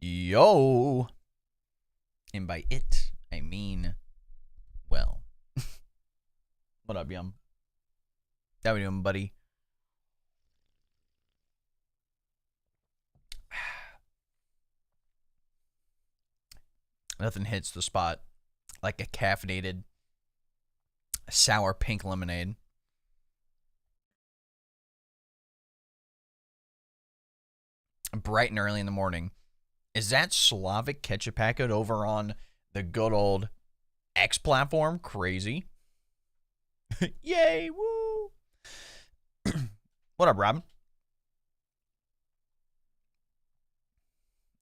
Yo. And by it, I mean, well. What up, Yum? How we doing, buddy? Nothing hits the spot like a caffeinated sour pink lemonade. Bright and early in the morning. Is that Slavic ketchup packet over on the good old X platform? Crazy. Yay, woo. What up, Robin?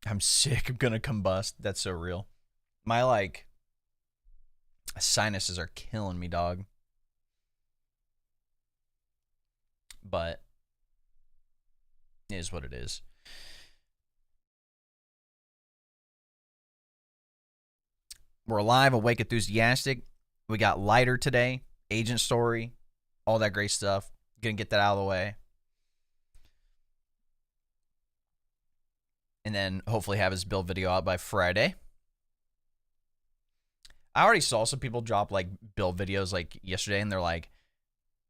I'm sick. I'm gonna combust. That's so real. My sinuses are killing me, dog. But it is what it is. We're alive, awake, enthusiastic. We got lighter today, agent story, all that great stuff. Gonna get that out of the way. And then hopefully have his build video out by Friday. I already saw some people drop like build videos like yesterday, and they're like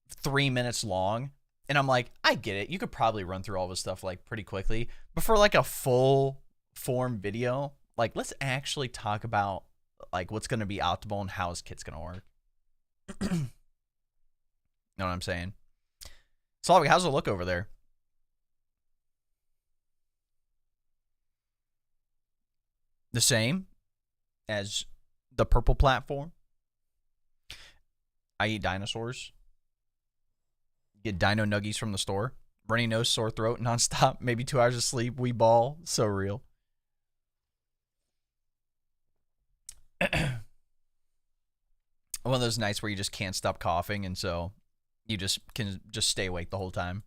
3 minutes long. And I'm like, I get it. You could probably run through all this stuff like pretty quickly. But for like a full form video, like let's actually talk about like what's going to be optimal and how his kit's going to work. Know what I'm saying? Slavic, how's it look over there? The same as the purple platform. I eat dinosaurs. Get dino nuggies from the store. Runny nose, sore throat, nonstop. Maybe 2 hours of sleep. We ball. So real. One of those nights where you just can't stop coughing, and so you just can just stay awake the whole time.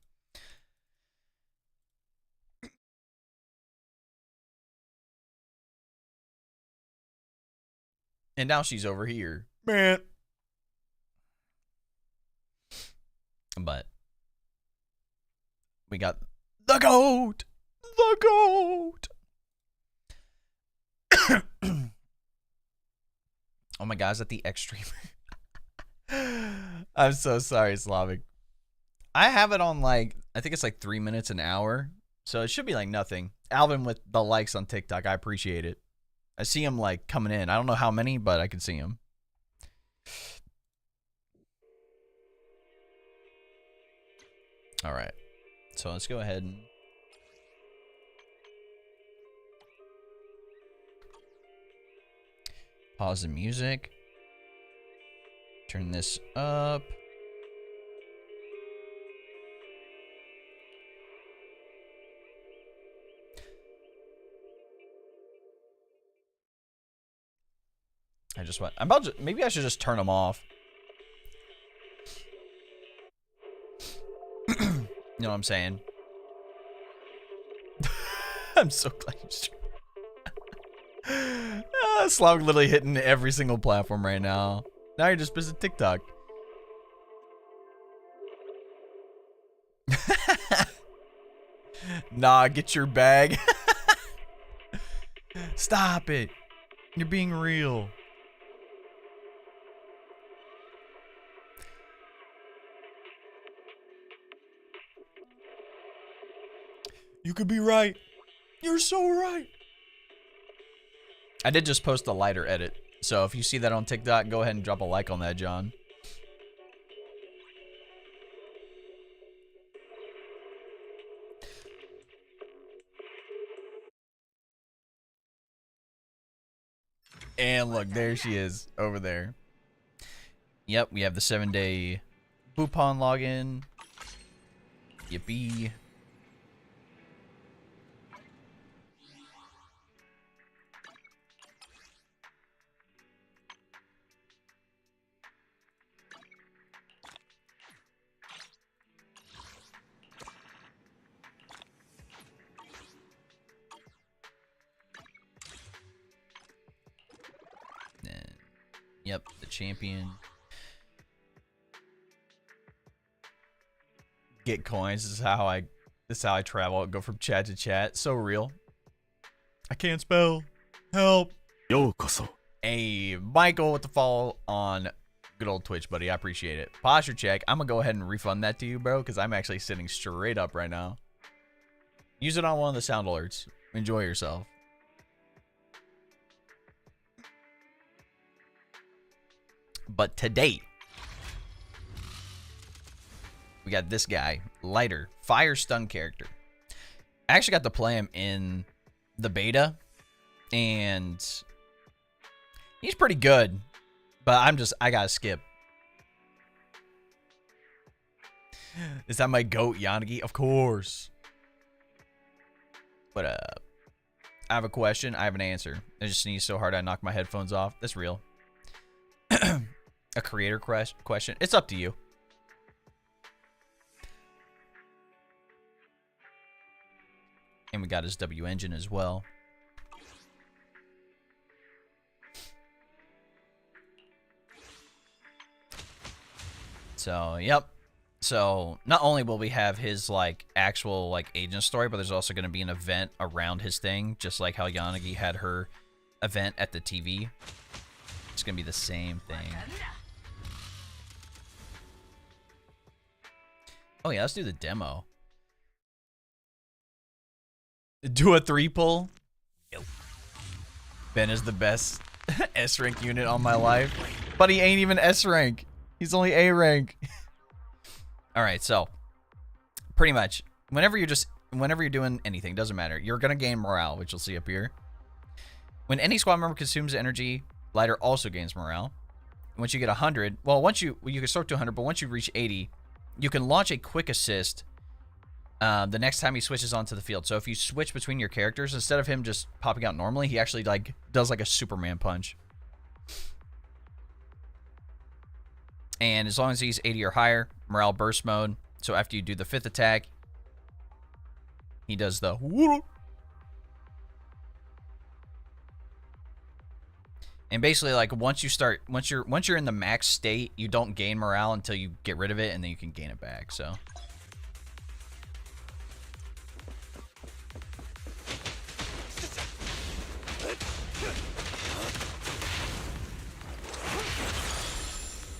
And now she's over here. Man. But we got the GOAT. The GOAT. Oh my God, is that the extreme? I'm so sorry, Slavic. I have it on like, I think it's like 3 minutes an hour. So it should be like nothing. Alvin with the likes on TikTok. I appreciate it. I see him like coming in. I don't know how many, but I can see him. All right. So let's go ahead and pause the music. Turn this up. I just went. Maybe I should just turn them off. You know what I'm saying? I'm so glad you Slavic literally hitting every single platform right now. Now you're just busy TikTok. Nah, get your bag. Stop it. You're being real. You could be right. You're so right. I did just post a lighter edit. So if you see that on TikTok, go ahead and drop a like on that, John. And look, there she is over there. Yep, we have the 7-day Boopon login. Yippee. Yep, the champion. Get coins. This is how I travel. Go from chat to chat. So real. I can't spell. Help. ようこそ Hey, Michael with the follow on good old Twitch, buddy. I appreciate it. Posture check. I'm going to go ahead and refund that to you, bro, because I'm actually sitting straight up right now. Use it on one of the sound alerts. Enjoy yourself. But today, we got this guy, Lighter, fire stun character. I actually got to play him in the beta, and he's pretty good, but I gotta skip. Is that my goat, Yanagi? Of course. But I have a question. I have an answer. I just sneezed so hard I knocked my headphones off. That's real. A creator question. It's up to you. And we got his W engine as well. So, yep. So, not only will we have his, like, actual, like, agent story, but there's also going to be an event around his thing, just like how Yanagi had her event at the TV. It's going to be the same thing. Oh, yeah, let's do the demo. Do a 3-pull? Nope. Ben is the best S-rank unit on my life. But he ain't even S-rank. He's only A-rank. Alright, so. Pretty much. Whenever you're doing anything, doesn't matter. You're going to gain morale, which you'll see up here. When any squad member consumes energy, Lighter also gains morale. Once you get 100, well, you can start to 100, but once you reach 80, you can launch a quick assist the next time he switches onto the field. So if you switch between your characters, instead of him just popping out normally, he actually like does like a Superman punch. And as long as he's 80 or higher, morale burst mode. So after you do the 5th attack, he does the whoop. And basically, like once you're in the max state, you don't gain morale until you get rid of it, and then you can gain it back. So.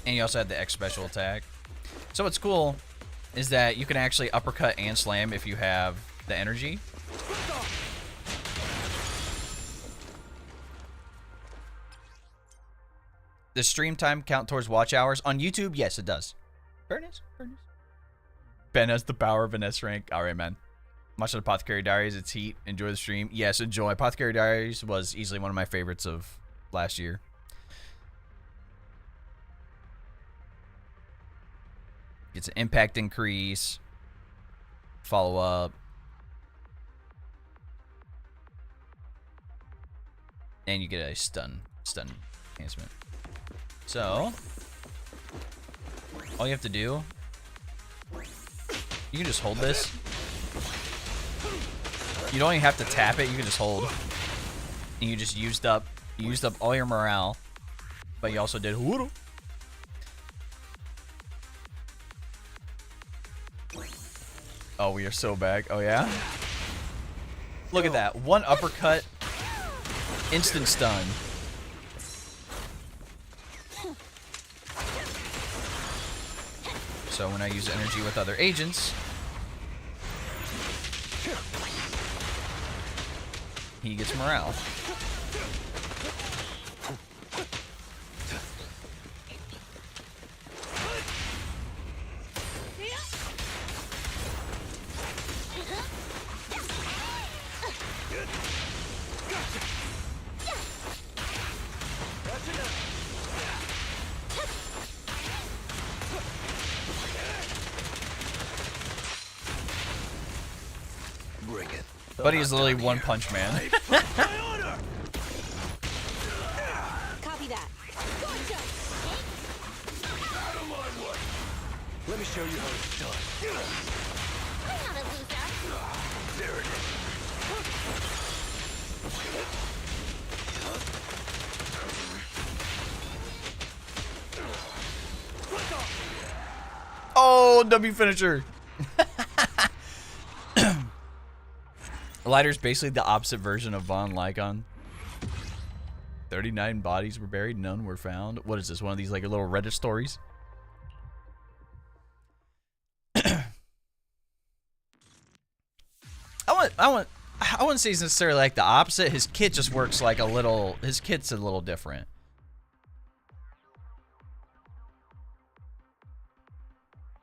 And you also have the X special attack. So what's cool is that you can actually uppercut and slam if you have the energy. Does stream time count towards watch hours? On YouTube, yes, it does. Fairness. Ben has the power of an S rank. All right, man. Watch the Apothecary Diaries. It's heat. Enjoy the stream. Yes, enjoy. Apothecary Diaries was easily one of my favorites of last year. It's an impact increase. Follow up. And you get a stun enhancement. So, all you have to do, you can just hold this. You don't even have to tap it, you can just hold. And you just used up all your morale, but you also did whoodle. Oh, we are so back. Oh yeah? Look at that. One uppercut, instant stun. So when I use energy with other agents, he gets morale. Buddy is literally one punch man. Copy that. Let me show you how it's done. I'm not a loser. There it is. Oh, W finisher. Glider's basically the opposite version of Von Lycon. 39 bodies were buried, none were found. What is this? One of these like little Reddit stories? I wouldn't say it's necessarily like the opposite. His kit just works like a little. His kit's a little different.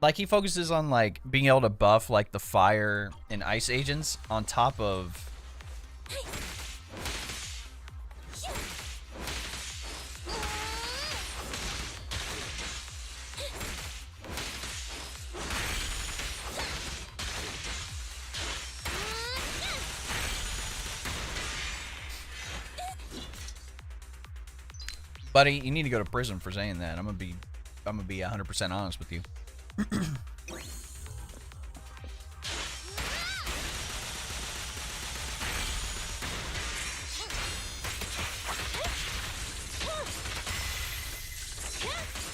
Like he focuses on like being able to buff like the fire and ice agents on top of. Buddy, you need to go to prison for saying that. I'm gonna be 100% honest with you.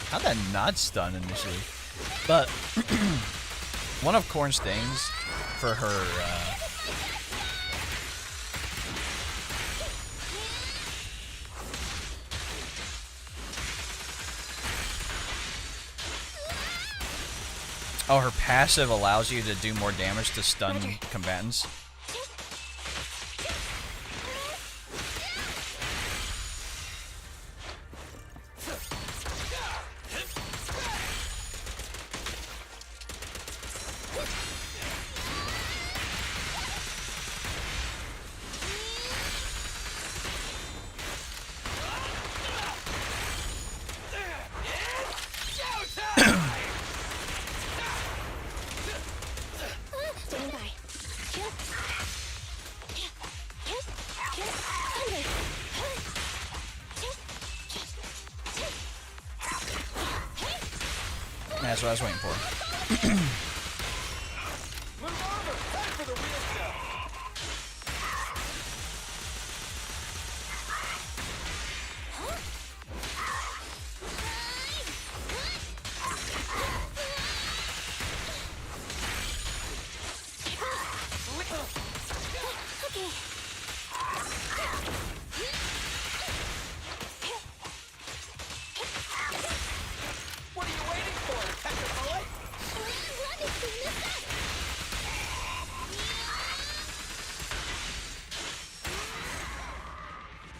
How'd that not stun initially? But one of Korn's things for her oh, her passive allows you to do more damage to stun combatants. That's what I was waiting for.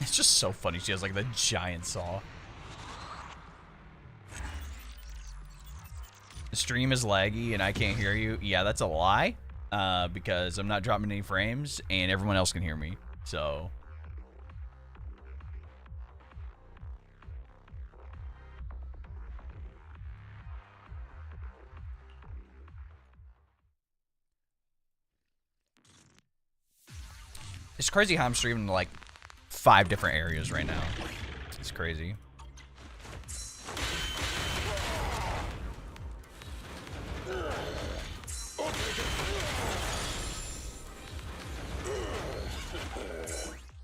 It's just so funny. She has like the giant saw. The stream is laggy and I can't hear you. Yeah, that's a lie. Because I'm not dropping any frames and everyone else can hear me. So it's crazy how I'm streaming to like 5 different areas right now. It's crazy.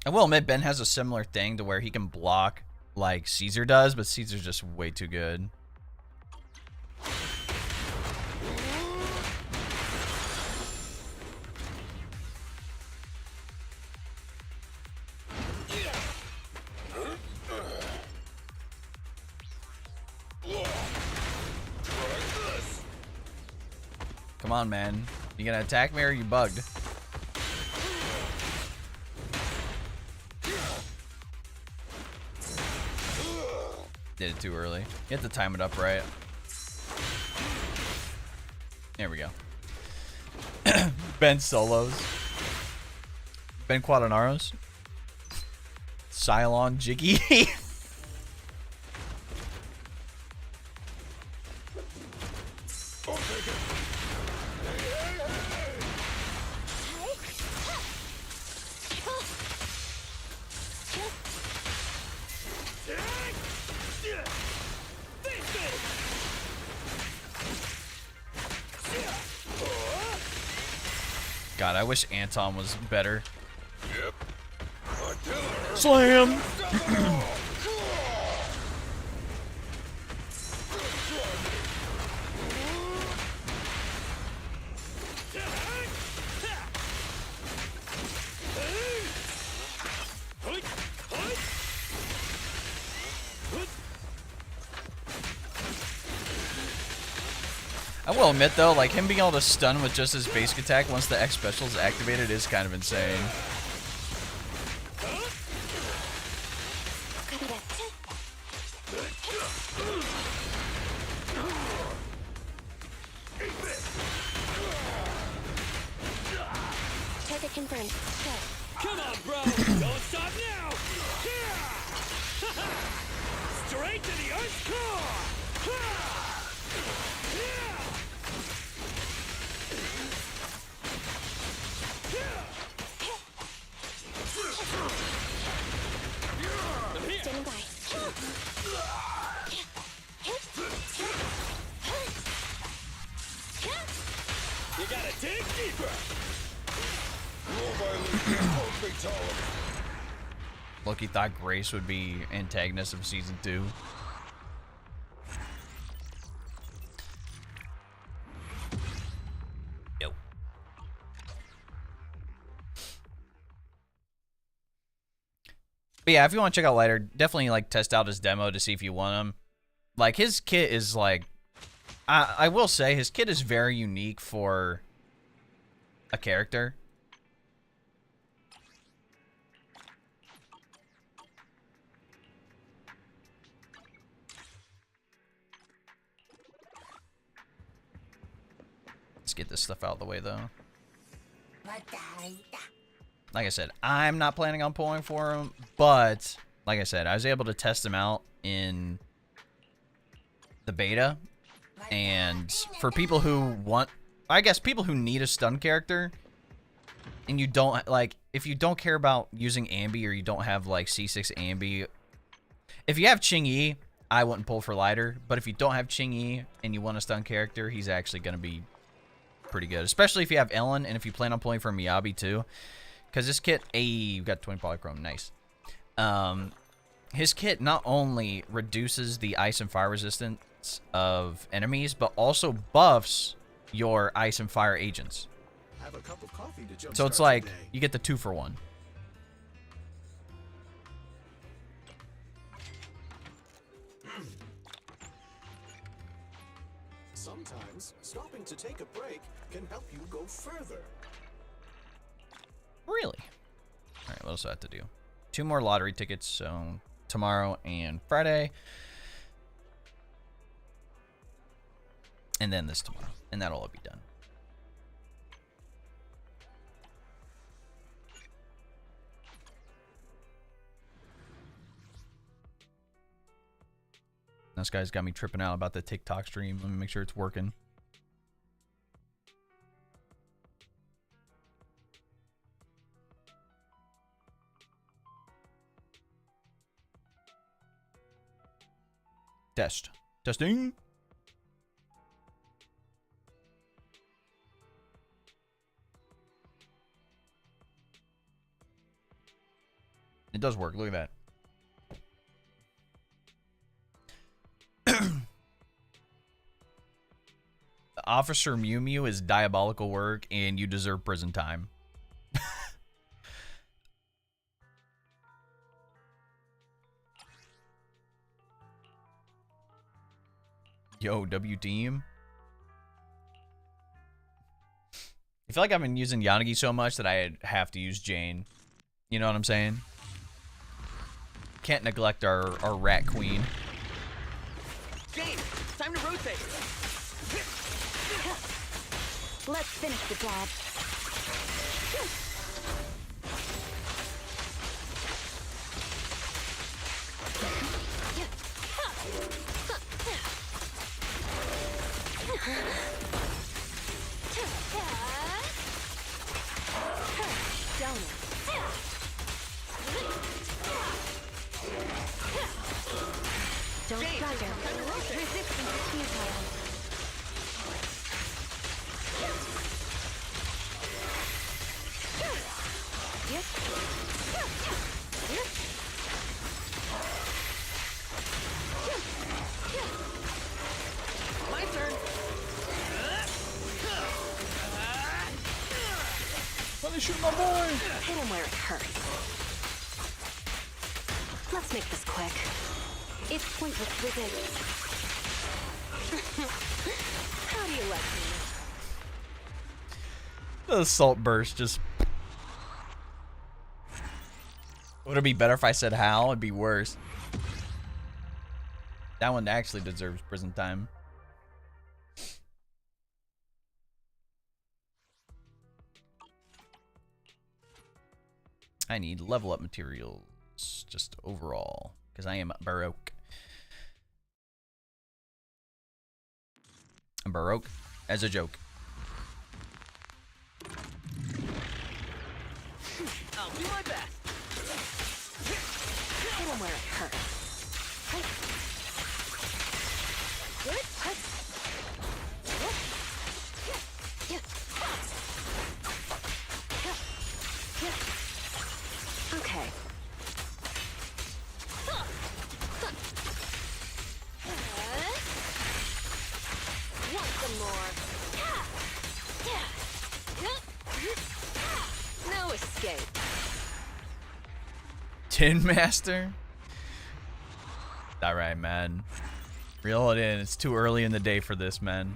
I will admit Ben has a similar thing to where he can block like Caesar does, but Caesar's just way too good. Come on, man. You gonna attack me or are you bugged? Did it too early. You have to time it up right. There we go. Ben solos. Ben Quadranaros. Cylon Jiggy. God, I wish Anton was better. Yep. Slam! I will admit though, like him being able to stun with just his basic attack once the X special is activated is kind of insane. Copy that. Target confirmed. Go. Come on, bro! Don't stop now! Straight to the Earth's core! Standing by. You gotta dig deeper! Loki thought Grace would be antagonist of season 2. Yo. But yeah, if you want to check out Lighter, definitely like test out his demo to see if you want him. Like his kit is like, I will say his kit is very unique for a character. Let's get this stuff out of the way though. Like I said, I'm not planning on pulling for him, but like I said, I was able to test him out in the beta. And for people who want, I guess people who need a stun character, and you don't, like, if you don't care about using Ambi or you don't have, like, C6 Ambi, if you have Ching-Yi, I wouldn't pull for Lighter. But if you don't have Ching-Yi and you want a stun character, he's actually going to be pretty good. Especially if you have Ellen and if you plan on pulling for Miyabi, too. Because this kit, you got 20 polychrome, nice. His kit not only reduces the ice and fire resistance of enemies, but also buffs your ice and fire agents. Have a cup of coffee to So it's like you get the 2-for-1. Sometimes stopping to take a break can help you go further. Really? All right, what else do I have to do? 2 more lottery tickets, so tomorrow and Friday. And then this tomorrow. And that'll all be done. This guy's got me tripping out about the TikTok stream. Let me make sure it's working. Test. Testing. It does work. Look at that. Officer Mew Mew is diabolical work, and you deserve prison time. Yo, W team. I feel like I've been using Yanagi so much that I have to use Jane. You know what I'm saying? Can't neglect our rat queen. Jane, time to rotate. Let's finish the job. Don't stagger. Resistance is futile. My turn. Let me shoot my boy. Hit him where it hurts. Let's make this quick. It's pointless resist. How do you like me? The salt burst just. Would it be better if I said how? It'd be worse. That one actually deserves prison time. I need level up materials, just overall, because I am Baroque. I'm Baroque as a joke. I'll do my best. Hit him where it hurts. Good. Okay. Want some more? No escape. Tin Master? Alright, man. Reel it in. It's too early in the day for this, man.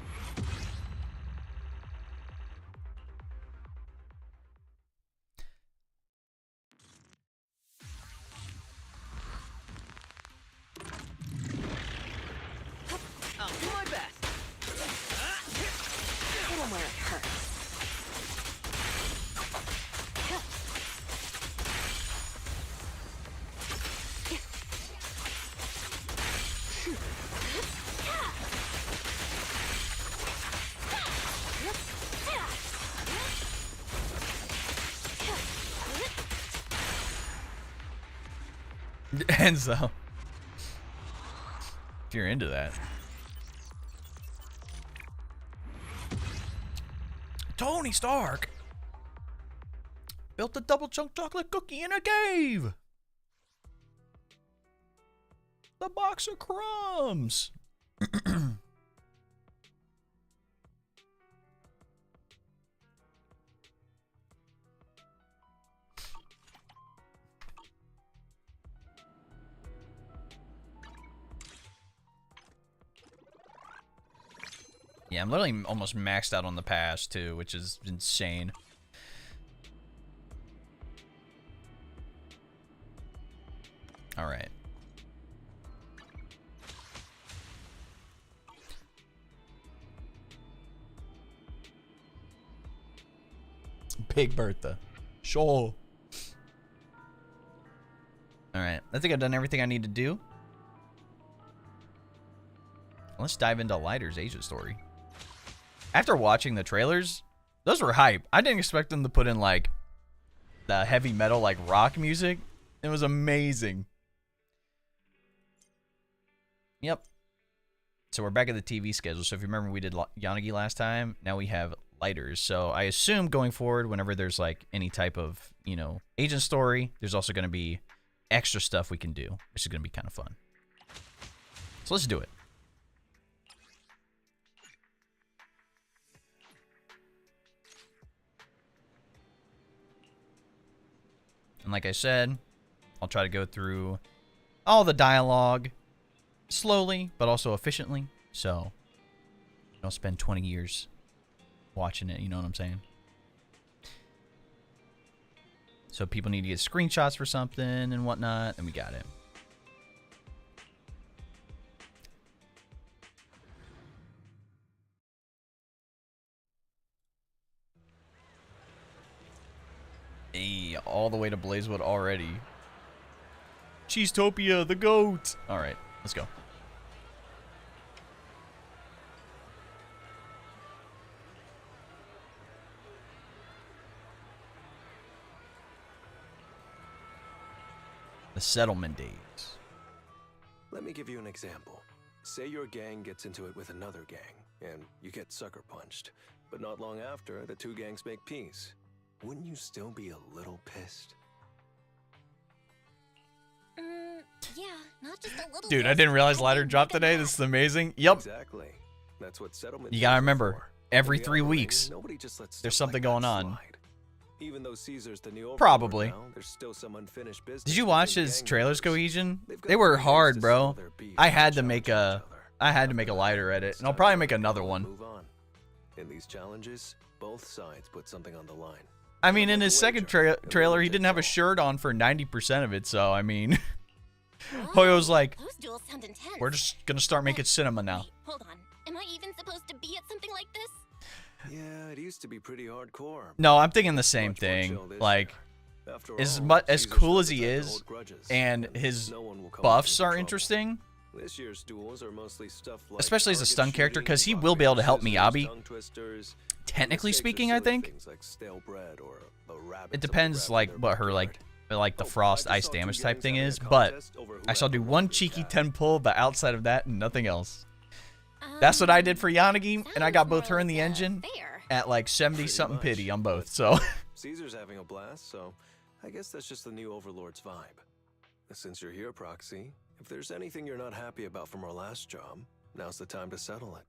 I'll do my best. Hit him where it hurts. Enzo. If you're into that. Tony Stark built a double chunk chocolate cookie in a cave. The box of crumbs. Yeah, I'm literally almost maxed out on the pass too, which is insane. All right. Big Bertha. Sure. All right. I think I've done everything I need to do. Let's dive into Lighter's agent story. After watching the trailers, those were hype. I didn't expect them to put in like the heavy metal, like rock music. It was amazing. Yep. So we're back at the TV schedule. So if you remember, we did Yanagi last time. Now we have Lighters. So I assume going forward, whenever there's like any type of, you know, agent story, there's also going to be extra stuff we can do, which is going to be kind of fun. So let's do it. And like I said, I'll try to go through all the dialogue slowly, but also efficiently. So don't spend 20 years watching it, you know what I'm saying? So people need to get screenshots for something and whatnot, and we got it. Hey, all the way to Blazewood already. Cheesetopia, the goat. All right, let's go. The settlement days. Let me give you an example. Say your gang gets into it with another gang, and you get sucker punched. But not long after, the two gangs make peace. Wouldn't you still be a little pissed? Yeah, not just a little. Dude, I didn't realize Lighter dropped today. This is amazing. Yep. Exactly. That's what settlement. You gotta days are remember, for. every In 3 reality, weeks, nobody just lets there's stuff something like that going on. slide. Even though Caesar's the new Probably. overlord now, there's still some unfinished business. Did you watch between his gang trailers, members. Cohesion? They've got They were 3 days hard, to bro. settle their beef I and had to make challenge a each other. Lighter edit, and I'll probably make another one. Move on. In these challenges, both sides put something on the line. I mean, in his second trailer, he didn't have a shirt on for 90% of it, so I mean, Hoyo's like, Those duels sound intense. we're just gonna start making cinema now. Wait, hold on. Am I even supposed to be at something like this? Yeah, it used to be pretty hardcore. No, I'm thinking the same Much more thing. chill this Like, year. After as all, much as Caesar's cool not as the he type to is, hold grudges, and his no one will come buffs looking for are trouble. interesting, This year's duels are mostly stuff like especially as a target stun character, shooting, because he rock, will be able to help scissors, Miyabi. tongue twisters, and Technically mistakes are speaking, I silly think. things like stale bread or a rabbit It someone depends, grabbed like, in their what her, backyard. like the Oh, frost I ice just saw two damage type gangs thing having a is, but contest over I saw whoever do won one their cheeky cat. 10 pull, but outside of that, nothing else. That's what I did for Yanagi, and I got both her and the engine Fair. at like 70 Pretty something much, pity on both, but so. Caesar's having a blast, so I guess that's just the new Overlord's vibe. Since you're here, Proxy, if there's anything you're not happy about from our last job, now's the time to settle it.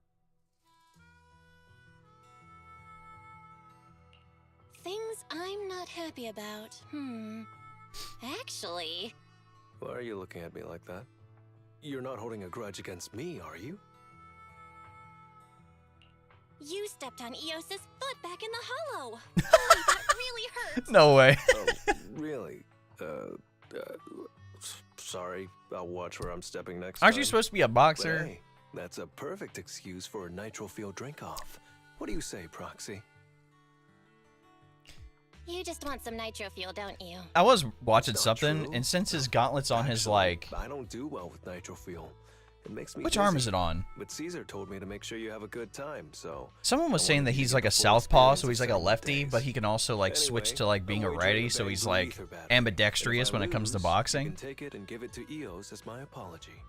Things I'm not happy about. Actually, Why are you looking at me like that? You're not holding a grudge against me, are you? you stepped on Eos's foot back in the hollow. Boy, that really hurts. No way. Oh, really? Sorry. I'll watch where I'm stepping next Aren't you time. supposed to be a But boxer? hey, that's a perfect excuse for a nitro fuel drink-off. What do you say, Proxy? You just want some nitro fuel, don't you? I was watching It's not something, true. and since his gauntlet's on his, Actually, like, I don't do well with nitro fuel. It makes me which arm dizzy. is it on? But Caesar told me to make sure you have a good time, so Someone was I saying wanted that you to he's get like the a full southpaw, experience so of he's like a 7 lefty, days. but he can also like switch Anyway, to like being a I'll wager righty, the so bag he's blue like ether battery. ambidextrous And if when I it comes to lose, boxing. You can take it and give it to Eos as my apology.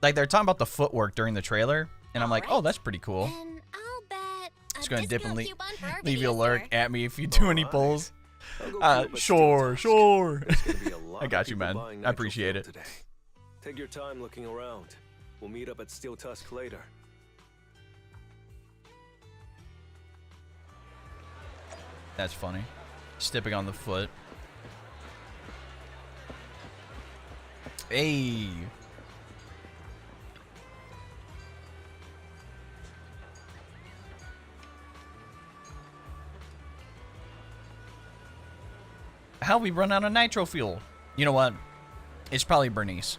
Like they're talking about the footwork during the trailer, and I'm like, oh, Alright. that's pretty cool. And I'll bet a Just gonna dip and discount coupon for our leave you a video lurk store. at me if you do any Alright. pulls. I'll go cute, but still Sure, tusk. sure. There's gonna be a lot I of got you, people man. buying I nitro appreciate fuel it. Today. Take your time looking around. We'll meet up at Steel Tusk later. That's funny. Stepping on the foot. Hey. How we run out of nitro fuel? You know what? It's probably Bernice.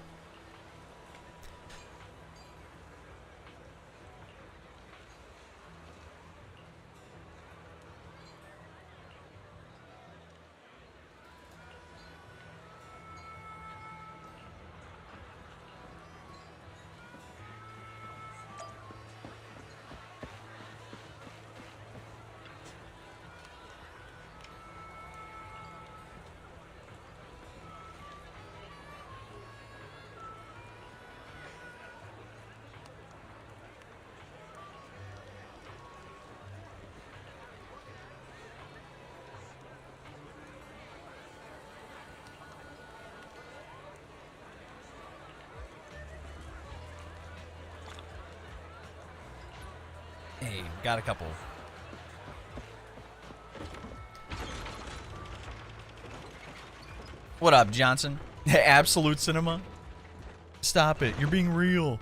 Hey, got a couple. What up, Johnson? Absolute Cinema? Stop it. You're being real.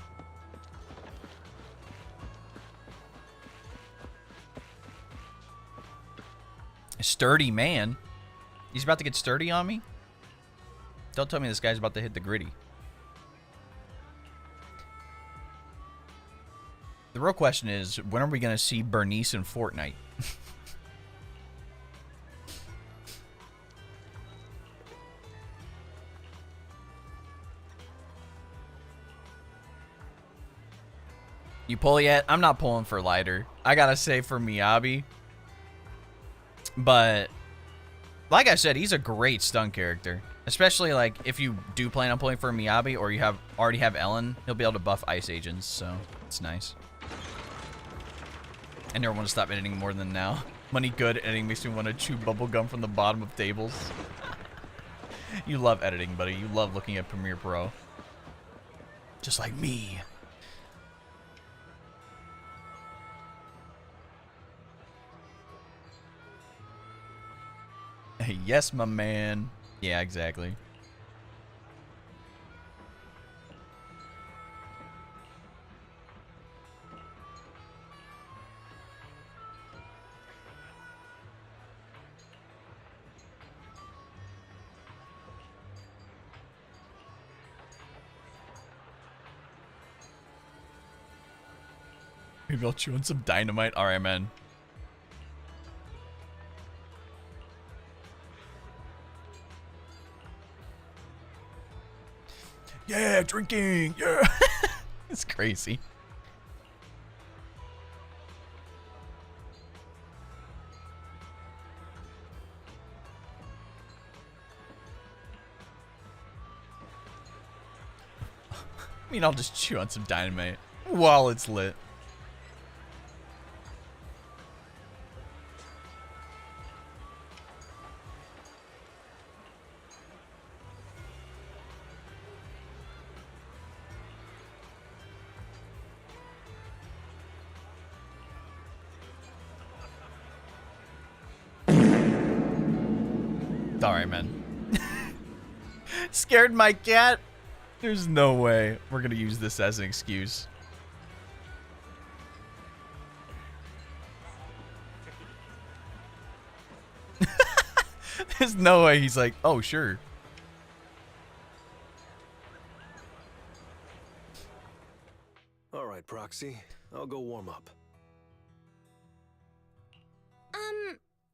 A sturdy man? He's about to get sturdy on me? Don't tell me this guy's about to hit the gritty. The real question is, when are we going to see Bernice in Fortnite? You pull yet? I'm not pulling for lighter. I gotta say for Miyabi. But, like I said, he's a great stun character. Especially, like, if you do plan on pulling for Miyabi or you already have Ellen, he'll be able to buff Ice Agents, so it's nice. I never want to stop editing more than now. Money good, editing makes me want to chew bubblegum from the bottom of tables. You love editing, buddy. You love looking at Premiere Pro. Just like me. Yes, my man. Yeah, exactly. Maybe I'll chew on some dynamite. All right, man. Yeah, drinking. Yeah. It's crazy. I mean, I'll just chew on some dynamite while it's lit. All right, man. Scared my cat? There's no way we're gonna use this as an excuse. There's no way he's like, oh, sure. All right, Proxy. I'll go warm up.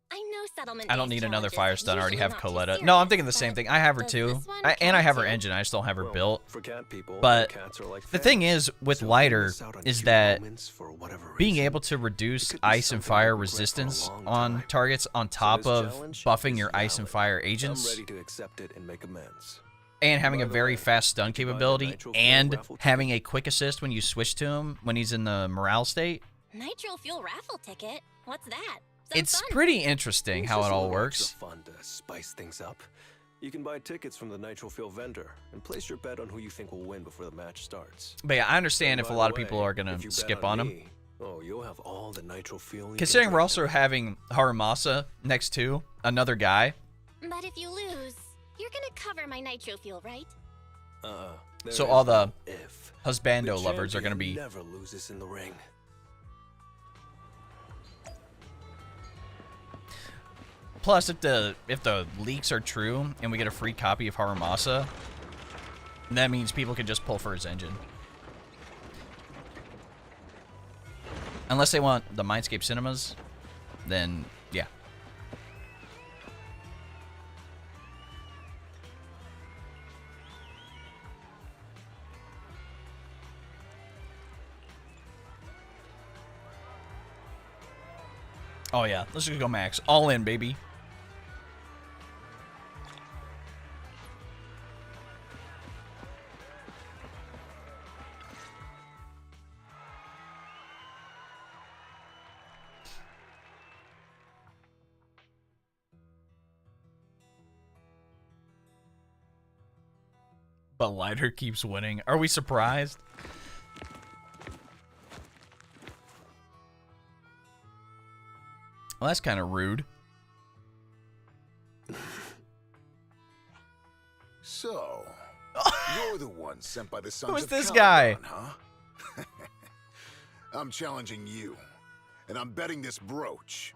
I know settlement. I don't need another fire stun. I already have Coletta. Coletta. No, I'm thinking the same thing. I have her too. And I have her engine. I just don't have her Well, built. For cat people, But cats are like the thing fans. is, with So lighter, miss out on is cute that moments for whatever being reason. able to reduce could be ice and something fire you'll regret for a resistance long on time. targets on top this of challenge buffing is your ice and valid. fire I'm agents ready to accept it and make amends. and having a By the very way, fast stun did you buy the capability nitro fuel and raffle having a quick assist when you switch to him when he's in the morale state. Nitro fuel raffle ticket. What's that? Sounds It's fun. pretty interesting It's how just it a all little extra works. Fun to spice things up. You can buy tickets from the Nitro Fuel vendor and place your bet on who you think will win before the match starts. But yeah, I understand And if a by lot the of people way, are going if to you bet skip on him. me, oh, you'll have all the Nitro Fuel. You Considering can we're drink also now. having Haramasa next to another guy. But if you lose, you're gonna cover my nitro fuel, right? There So is all the no if. husbando The lovers are going to champion be... never loses in the ring. Plus, if the leaks are true and we get a free copy of Haramasa, that means people can just pull for his engine. Unless they want the Mindscape Cinemas, then yeah. Oh yeah, let's just go max. All in, baby. But Lighter keeps winning. Are we surprised? Well, that's kind of rude. So, you're the one sent by the Sons Who's of this guy? Caliban, huh? I'm challenging you, and I'm betting this brooch.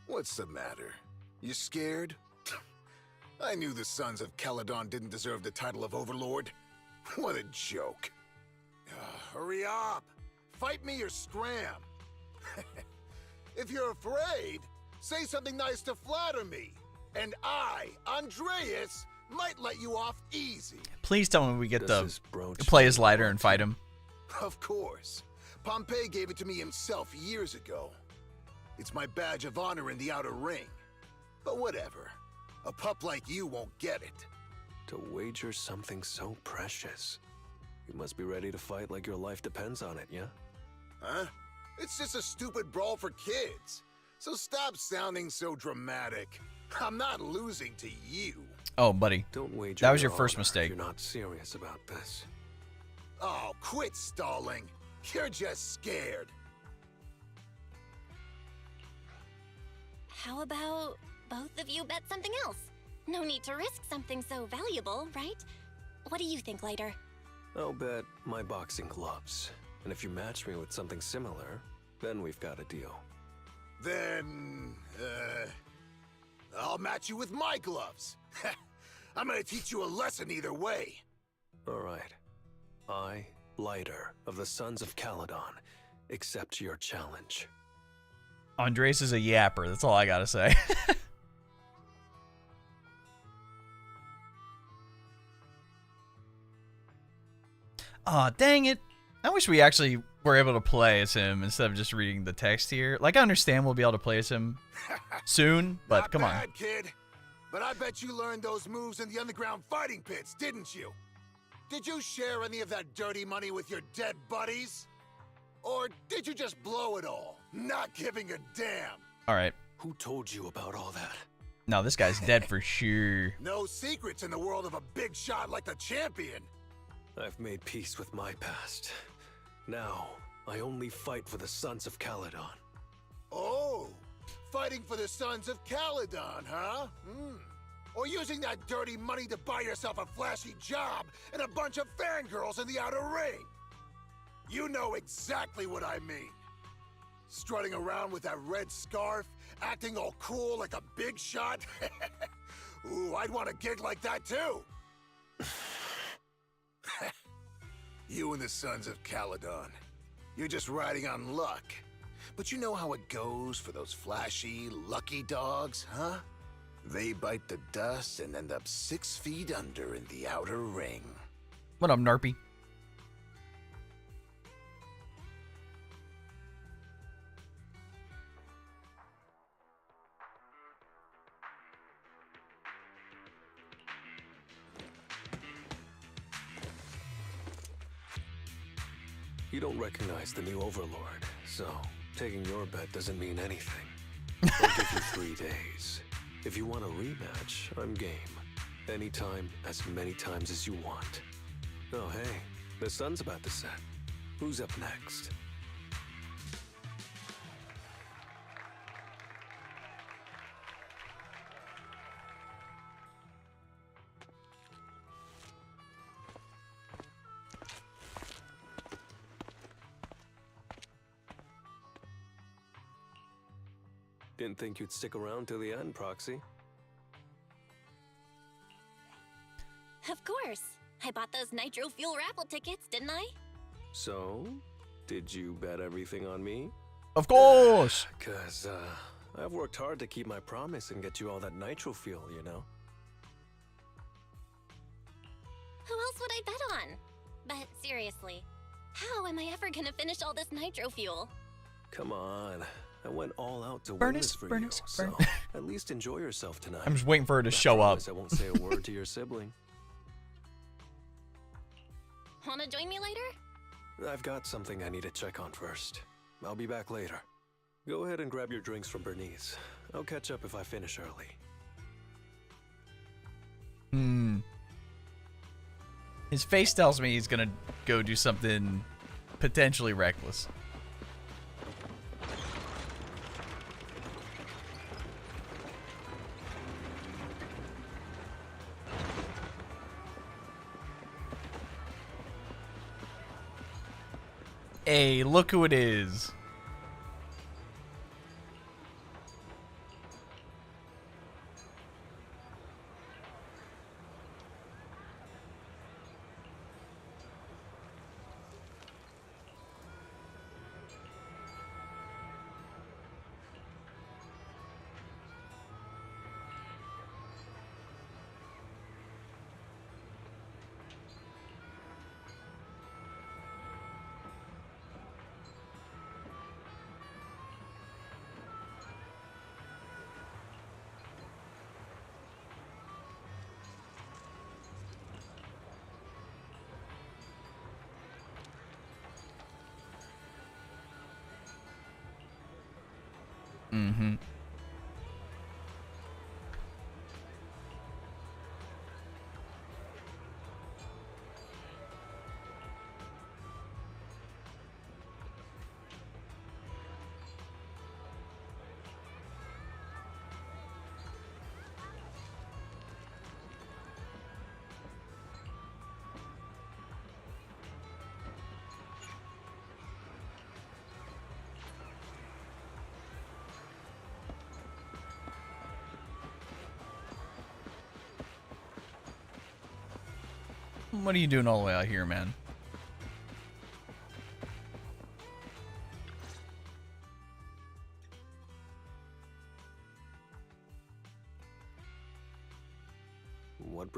What's the matter? You scared? I knew the Sons of Caledon didn't deserve the title of Overlord. What a joke. Hurry up! Fight me or scram! If you're afraid, say something nice to flatter me, and I, Andreas, might let you off easy. Please tell me we get Does to this brooch play as mean Lighter what and to fight you? him. Of course. Pompey gave it to me himself years ago. It's my badge of honor in the outer ring. But whatever. A pup like you won't get it. To wager something so precious. You must be ready to fight like your life depends on it, yeah? Huh? It's just a stupid brawl for kids. So stop sounding so dramatic. I'm not losing to you. Oh, buddy. Don't wager That was your your first honor if mistake. You're not serious about this. Oh, quit stalling. You're just scared. How about both of you bet something else? No need to risk something so valuable, right? What do you think, Lighter? I'll bet my boxing gloves. And if you match me with something similar, then we've got a deal. Then, I'll match you with my gloves. I'm gonna teach you a lesson either way. All right. I Lighter of the Sons of Caledon, accept your challenge. Andres is a yapper. That's all I gotta say. Aw, dang it. I wish we actually were able to play as him instead of just reading the text here. Like, I understand we'll be able to play as him soon, but Not come on. bad, kid. But I bet you learned those moves in the underground fighting pits, didn't you? Did you share any of that dirty money with your dead buddies? Or did you just blow it all, not giving a damn? All right. Who told you about all that? No, this guy's dead for sure. No secrets in the world of a big shot like the champion. I've made peace with my past. Now, I only fight for the Sons of Caledon. Oh, fighting for the Sons of Caledon, huh? Or using that dirty money to buy yourself a flashy job and a bunch of fangirls in the outer ring. You know exactly what I mean. Strutting around with that red scarf, acting all cool like a big shot. Ooh, I'd want a gig like that too. You and the Sons of Caledon. You're just riding on luck. But you know how it goes for those flashy, lucky dogs, huh? They bite the dust and end up 6 feet under in the outer ring. What up, Narpy? You don't recognize the new Overlord, so taking your bet doesn't mean anything. I'll give you 3 days. If you want a rematch, I'm game. Anytime, as many times as you want. Oh hey, the sun's about to set. Who's up next? Didn't think you'd stick around till the end, Proxy. Of course. I bought those Nitro Fuel raffle tickets, didn't I? So, did you bet everything on me? Of course. Cause, I've worked hard to keep my promise and get you all that nitro fuel, you know? Who else would I bet on? But seriously, how am I ever gonna finish all this Nitro Fuel? Come on. I went all out to win Furnace, this for furnace, you, furnace. so at least enjoy yourself tonight. I'm just waiting for her to I show up. promise I won't say a word to your sibling. Wanna join me later? I've got something I need to check on first. I'll be back later. Go ahead and grab your drinks from Bernice. I'll catch up if I finish early. His face tells me he's gonna go do something potentially reckless. Hey, look who it is. Mm-hmm. What are you doing all the way out here, man?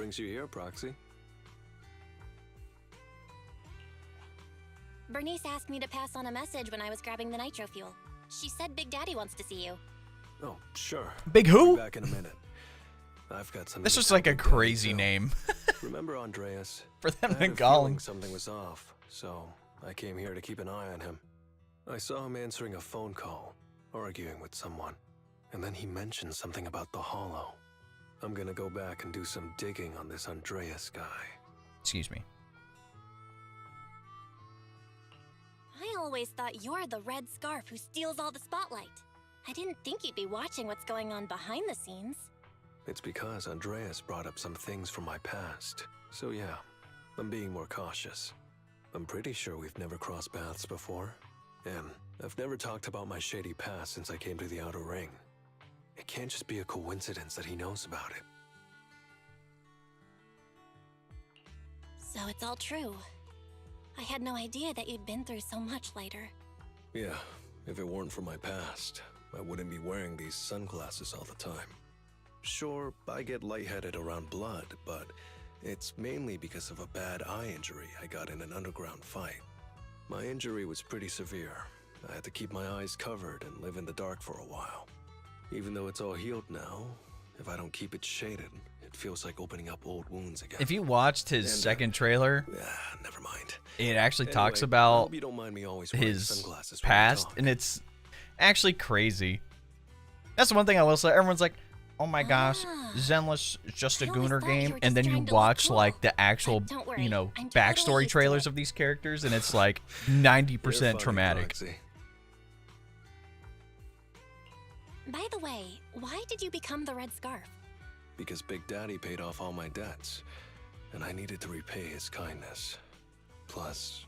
brings you here, Proxy? Bernice asked me to pass on a message when I was grabbing the nitro fuel. She said Big Daddy wants to see you. Oh, sure. Big I'll who? be back in a minute. I've got something. That's to just tell like a Big Daddy, crazy too. name Remember Andreas? for them I to had a call feeling him. something was off, so I came here to keep an eye on him. I saw him answering a phone call, arguing with someone, and then he mentioned something about the Hollow. I'm gonna go back and do some digging on this Andreas guy. Excuse me. I always thought you're the red scarf who steals all the spotlight. I didn't think you'd be watching what's going on behind the scenes. It's because Andreas brought up some things from my past. So yeah, I'm being more cautious. I'm pretty sure we've never crossed paths before. And I've never talked about my shady past since I came to the Outer Ring. It can't just be a coincidence that he knows about it. So it's all true. I had no idea that you'd been through so much, Lighter. Yeah, if it weren't for my past, I wouldn't be wearing these sunglasses all the time. Sure, I get lightheaded around blood, but it's mainly because of a bad eye injury I got in an underground fight. My injury was pretty severe. I had to keep my eyes covered and live in the dark for a while. Even though it's all healed now, if I don't keep it shaded, it feels like opening up old wounds again. If you watched his second trailer, never mind. it actually talks Anyway, I about hope you don't mind me always wearing his sunglasses when we past, talk. and it's actually crazy. That's the one thing I will say. Everyone's like, "Oh my gosh, Ah. Zenless is just a I always Gooner thought you game," were and just then you trying to look watch cool. like the actual, But don't worry, you know, I'm totally backstory used to trailers it. of these characters, and it's like You're 90% funny, traumatic. Proxy. By the way, why did you become the red scarf? Because Big Daddy paid off all my debts, and I needed to repay his kindness. Plus,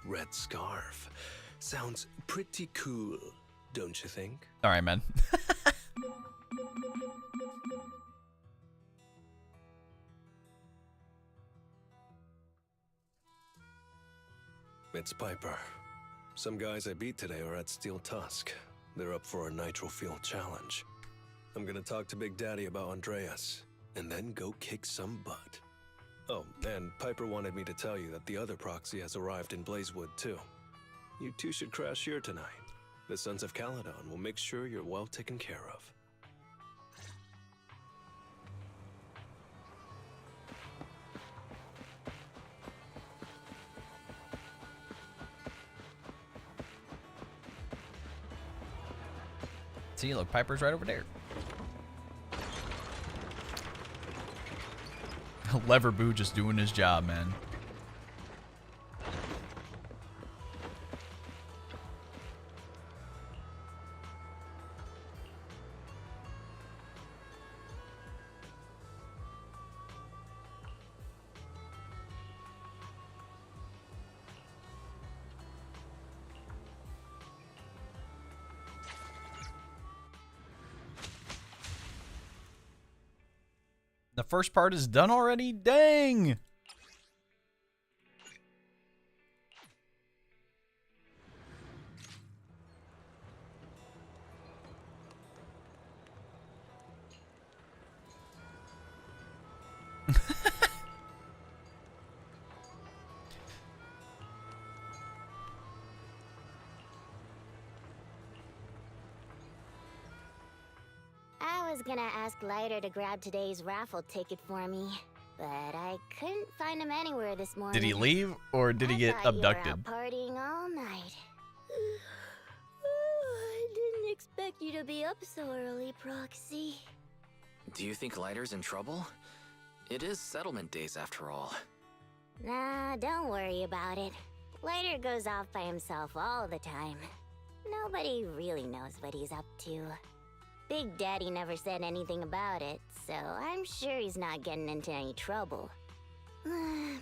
Red Scarf sounds pretty cool, don't you think? All right, man. It's Piper. Some guys I beat today are at Steel Tusk. They're up for a nitro fuel challenge. I'm gonna talk to Big Daddy about Andreas, and then go kick some butt. Oh, and Piper wanted me to tell you that the other proxy has arrived in Blazewood too. You two should crash here tonight. The Sons of Caledon will make sure you're well taken care of. See, look, Piper's right over there. Lever Boo just doing his job, man. The first part is done already? Dang! I was gonna ask Lighter to grab today's raffle ticket for me, but I couldn't find him anywhere this morning. Did he leave or did he get I thought you were abducted? out partying all night. I didn't expect you to be up so early, Proxy. Do you think Lighter's in trouble? It is settlement days after all. Nah, don't worry about it. Lighter goes off by himself all the time. Nobody really knows what he's up to. Big Daddy never said anything about it, so I'm sure he's not getting into any trouble.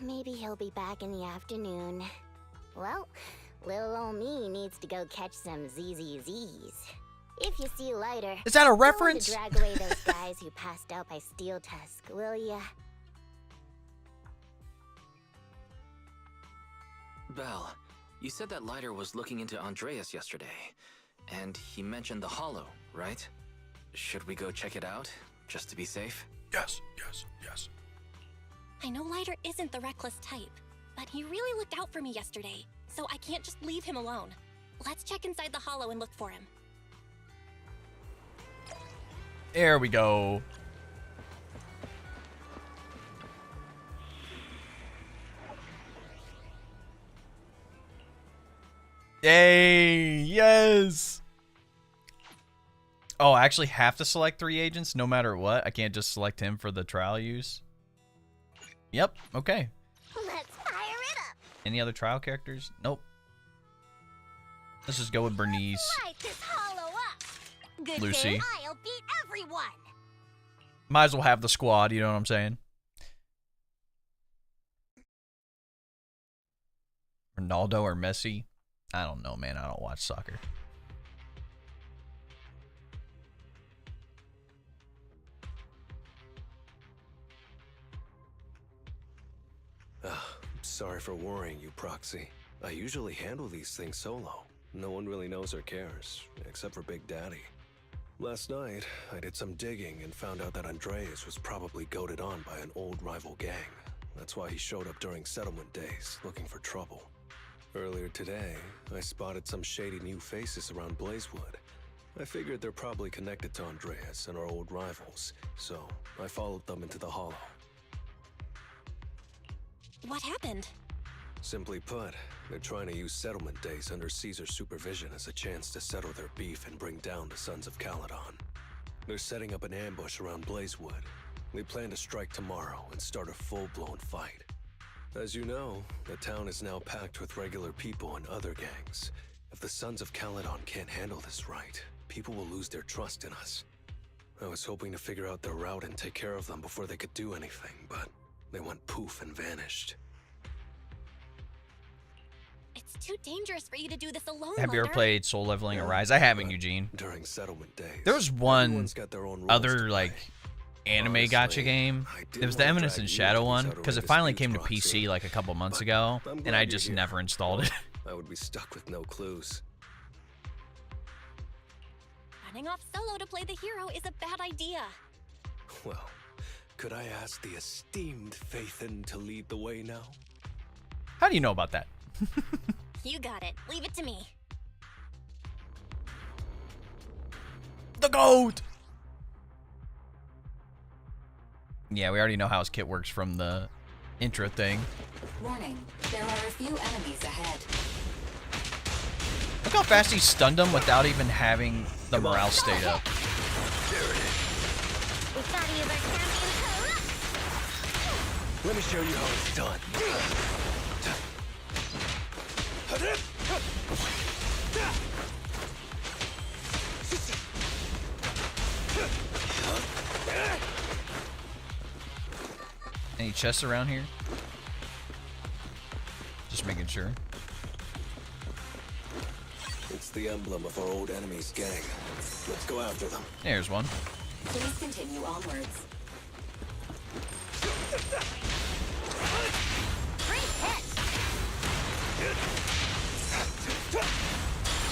Maybe he'll be back in the afternoon. Well, little ol' me needs to go catch some ZZZs. If you see Lighter, Is that a tell him reference? to drag away those guys who passed out by Steel Tusk, will ya? Belle, you said that Lighter was looking into Andreas yesterday, and he mentioned the Hollow, right? Should we go check it out, just to be safe? Yes, yes, yes. I know Lighter isn't the reckless type, but he really looked out for me yesterday, so I can't just leave him alone. Let's check inside the hollow and look for him. There we go. Yay! Yes! Oh, I actually have to select 3 agents no matter what? I can't just select him for the trial use? Yep, okay. Let's fire it up. Any other trial characters? Nope. Let's just go with Bernice. Light this hollow up. Good Lucy. thing I'll beat everyone. Might as well have the squad, you know what I'm saying? Ronaldo or Messi? I don't know, man. I don't watch soccer. Sorry for worrying you, Proxy. I usually handle these things solo. No one really knows or cares, except for Big Daddy. Last night, I did some digging and found out that Andreas was probably goaded on by an old rival gang. That's why he showed up during settlement days, looking for trouble. Earlier today, I spotted some shady new faces around Blazewood. I figured they're probably connected to Andreas and our old rivals, so I followed them into the hollow. What happened? Simply put, they're trying to use settlement days under Caesar's supervision as a chance to settle their beef and bring down the Sons of Caledon. They're setting up an ambush around Blazewood. They plan to strike tomorrow and start a full-blown fight. As you know, the town is now packed with regular people and other gangs. If the Sons of Caledon can't handle this right, people will lose their trust in us. I was hoping to figure out their route and take care of them before they could do anything, but they went poof and vanished. It's too dangerous for you to do this alone, Have you ever Lighter. played Soul Leveling Arise? I haven't, Eugene. During settlement days, There was one everyone's got their own rules other, to like, play. anime Honestly, gacha game. I did It was the wanna Eminence drag and you Shadow into one, these because it outrageous finally came to disputes, PC Proxy. like a couple months But ago, I'm and glad I you're just here. never installed it. I would be stuck with no clues. Running off solo to play the hero is a bad idea. Well, could I ask the esteemed Faithin to lead the way now? How do you know about that? You got it. Leave it to me. The GOAT! Yeah, we already know how his kit works from the intro thing. Warning, there are a few enemies ahead. Look how fast he stunned him without even having the morale state up. We thought you were champion. Let me show you how it's done. Any chests around here? Just making sure. It's the emblem of our old enemy's gang. Let's go after them. There's one. Please continue onwards. Great hit.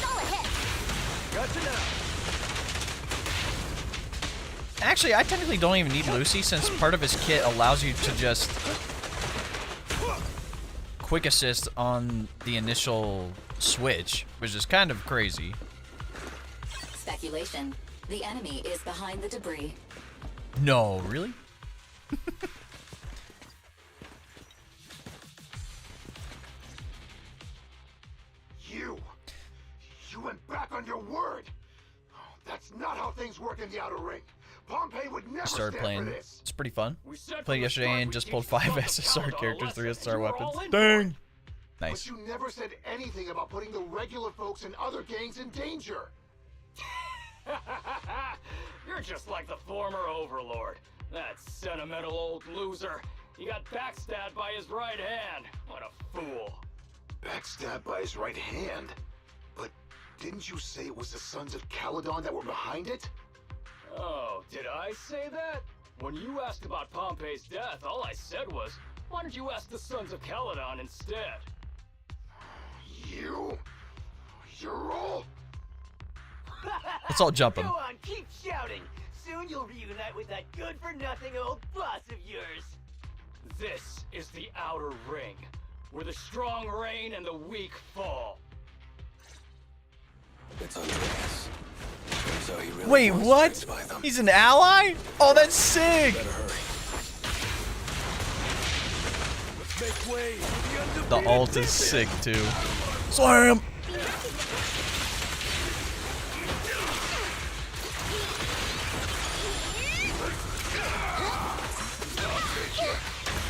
Go ahead. Gotcha now. Actually, I technically don't even need Lucy since part of his kit allows you to just quick assist on the initial switch, which is kind of crazy. Speculation. The enemy is behind the debris. No, really? You went back on your word. Oh, that's not how things work in the outer ring. Pompey would never Started stand playing. for this. It's pretty fun. We said Played from the yesterday start and we'd just teach pulled the 5 Sons of SSR Caledon a characters, 3 lesson. SSR You were weapons. all in for Dang! it. Nice. But you never said anything about putting the regular folks and other gangs in danger. You're just like the former Overlord. That sentimental old loser. He got backstabbed by his right hand. What a fool. Backstabbed by his right hand. But didn't you say it was the Sons of Caledon that were behind it? Oh, did I say that? When you asked about Pompey's death, all I said was, why don't you ask the Sons of Caledon instead? You're all... Let's all jump him. Go on, keep shouting. Soon you'll reunite with that good-for-nothing old boss of yours. This is the Outer Ring, where the strong reign and the weak fall. It's Andreas. Turns out he really Wait, was what? tricked by them. He's an ally? Oh, that's sick. Better hurry. Let's make way for the The undefeated ult is sick too. Slam.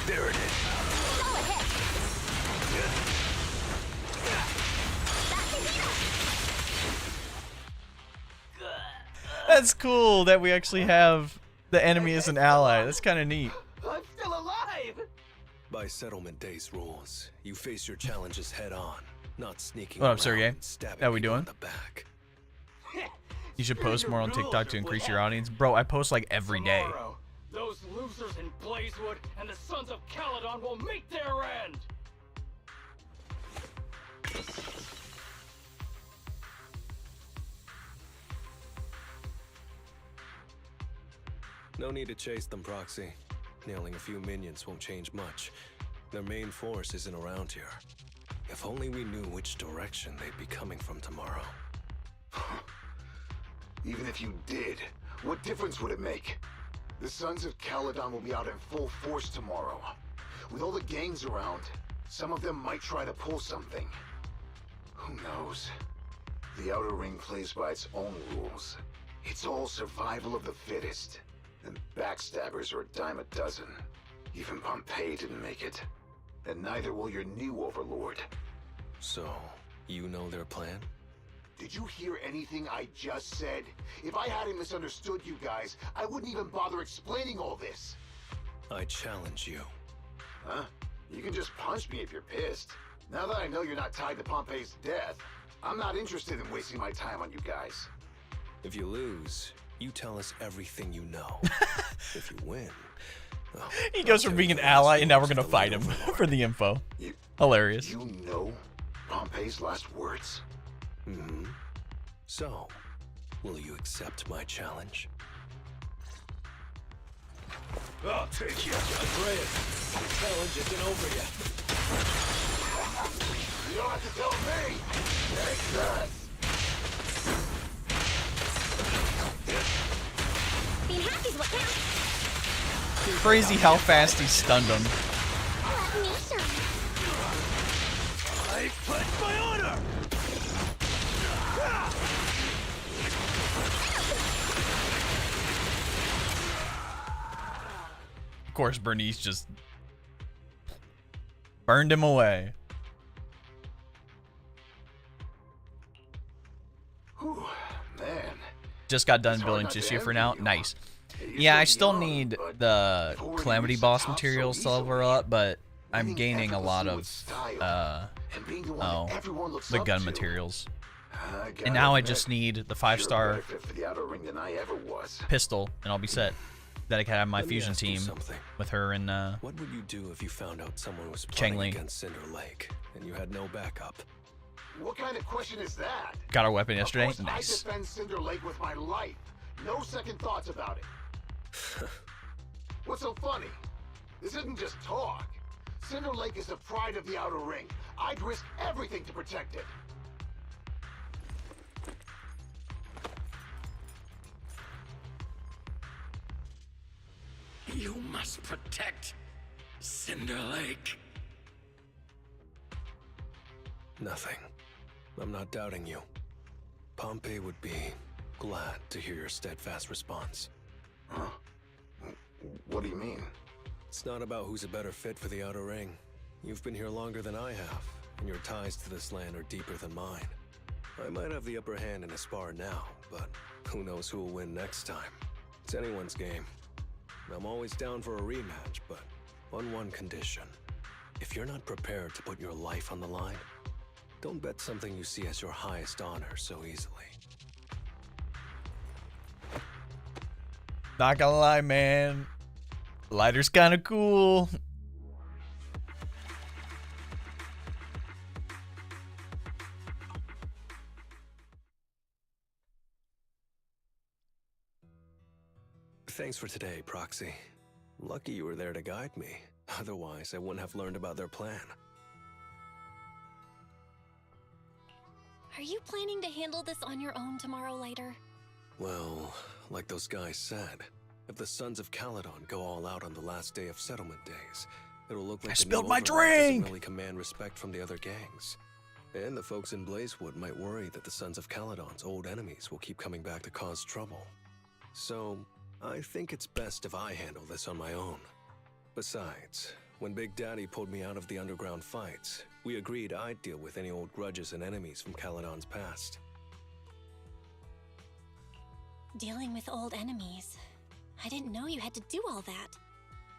There it is. That's cool that we actually have the enemy as an ally. That's kind of neat. I'm still alive! By Settlement Day's rules, you face your challenges head on, not sneaking What around up, Sergey? and stabbing How we people doing? in the back. You should Screw post your more on rules TikTok to or increase what? your audience. Bro, I post like every day. Tomorrow, those losers in Blazewood and the Sons of Caledon will meet their end! No need to chase them, Proxy. Nailing a few minions won't change much. Their main force isn't around here. If only we knew which direction they'd be coming from tomorrow. Even if you did, what difference would it make? The Sons of Caledon will be out in full force tomorrow. With all the gangs around, some of them might try to pull something. Who knows? The Outer Ring plays by its own rules. It's all survival of the fittest. And backstabbers are a dime a dozen. Even Pompeii didn't make it. And neither will your new overlord. So, you know their plan? Did you hear anything I just said? If I hadn't misunderstood you guys, I wouldn't even bother explaining all this. I challenge you. Huh? You can just punch me if you're pissed. Now that I know you're not tied to Pompeii's death, I'm not interested in wasting my time on you guys. If you lose, you tell us everything you know. If you win... well, He goes I'll from tell being you an the ally last and now we're words gonna of the fight late him overlord. for the info. You, Hilarious. you know Pompeii's last words? Mm-hmm. So, will you accept my challenge? I'll take you. Andreas, the challenge isn't over yet. You don't have to tell me! Take that! Being happy's what counts. Crazy how fast he stunned him. Let me shine. I pledge my honor! Of course, Bernice just burned him away. Whew, man. Just got done It's hard building not to Tissue for envy now. you. Nice. It Yeah, I used to still be need young, but the before you Calamity reach the Boss top so materials to level her easily, up, but I'm winning gaining a lot effortlessly of with style, and being the one that everyone looks the up gun to. materials. I gotta And now I admit, just need the you're a 5-star better fit for the Outer Ring than I ever was. pistol, and I'll be set. That I can have my Let me fusion ask you team something. with her and What would you do if you found out someone was Chang plotting Li. against Cinder Lake and you had no backup? What kind of question is that? got our weapon yesterday. Of course, Nice. I defend Cinder Lake with my life. No second thoughts about it. What's so funny? This isn't just talk. Cinder Lake is the pride of the Outer Ring. I'd risk everything to protect it. You must protect Cinder Lake. Nothing. I'm not doubting you. Pompey would be glad to hear your steadfast response. Huh? What do you mean? It's not about who's a better fit for the Outer Ring. You've been here longer than I have, and your ties to this land are deeper than mine. I might have the upper hand in a spar now, but who knows who will win next time. It's anyone's game. I'm always down for a rematch, but on one condition. If you're not prepared to put your life on the line, don't bet something you see as your highest honor so easily. Not gonna lie, man. Lighter's kind of cool. Thanks for today, Proxy. Lucky you were there to guide me. Otherwise, I wouldn't have learned about their plan. Are you planning to handle this on your own tomorrow later? Well, like those guys said, if the Sons of Caledon go all out on the last day of settlement days, it'll look like I the spilled new my Overlord doesn't drink! really command respect from the other gangs. And the folks in Blazewood might worry that the Sons of Caledon's old enemies will keep coming back to cause trouble. So, I think it's best if I handle this on my own. Besides, when Big Daddy pulled me out of the underground fights, we agreed I'd deal with any old grudges and enemies from Caledon's past. Dealing with old enemies. I didn't know you had to do all that.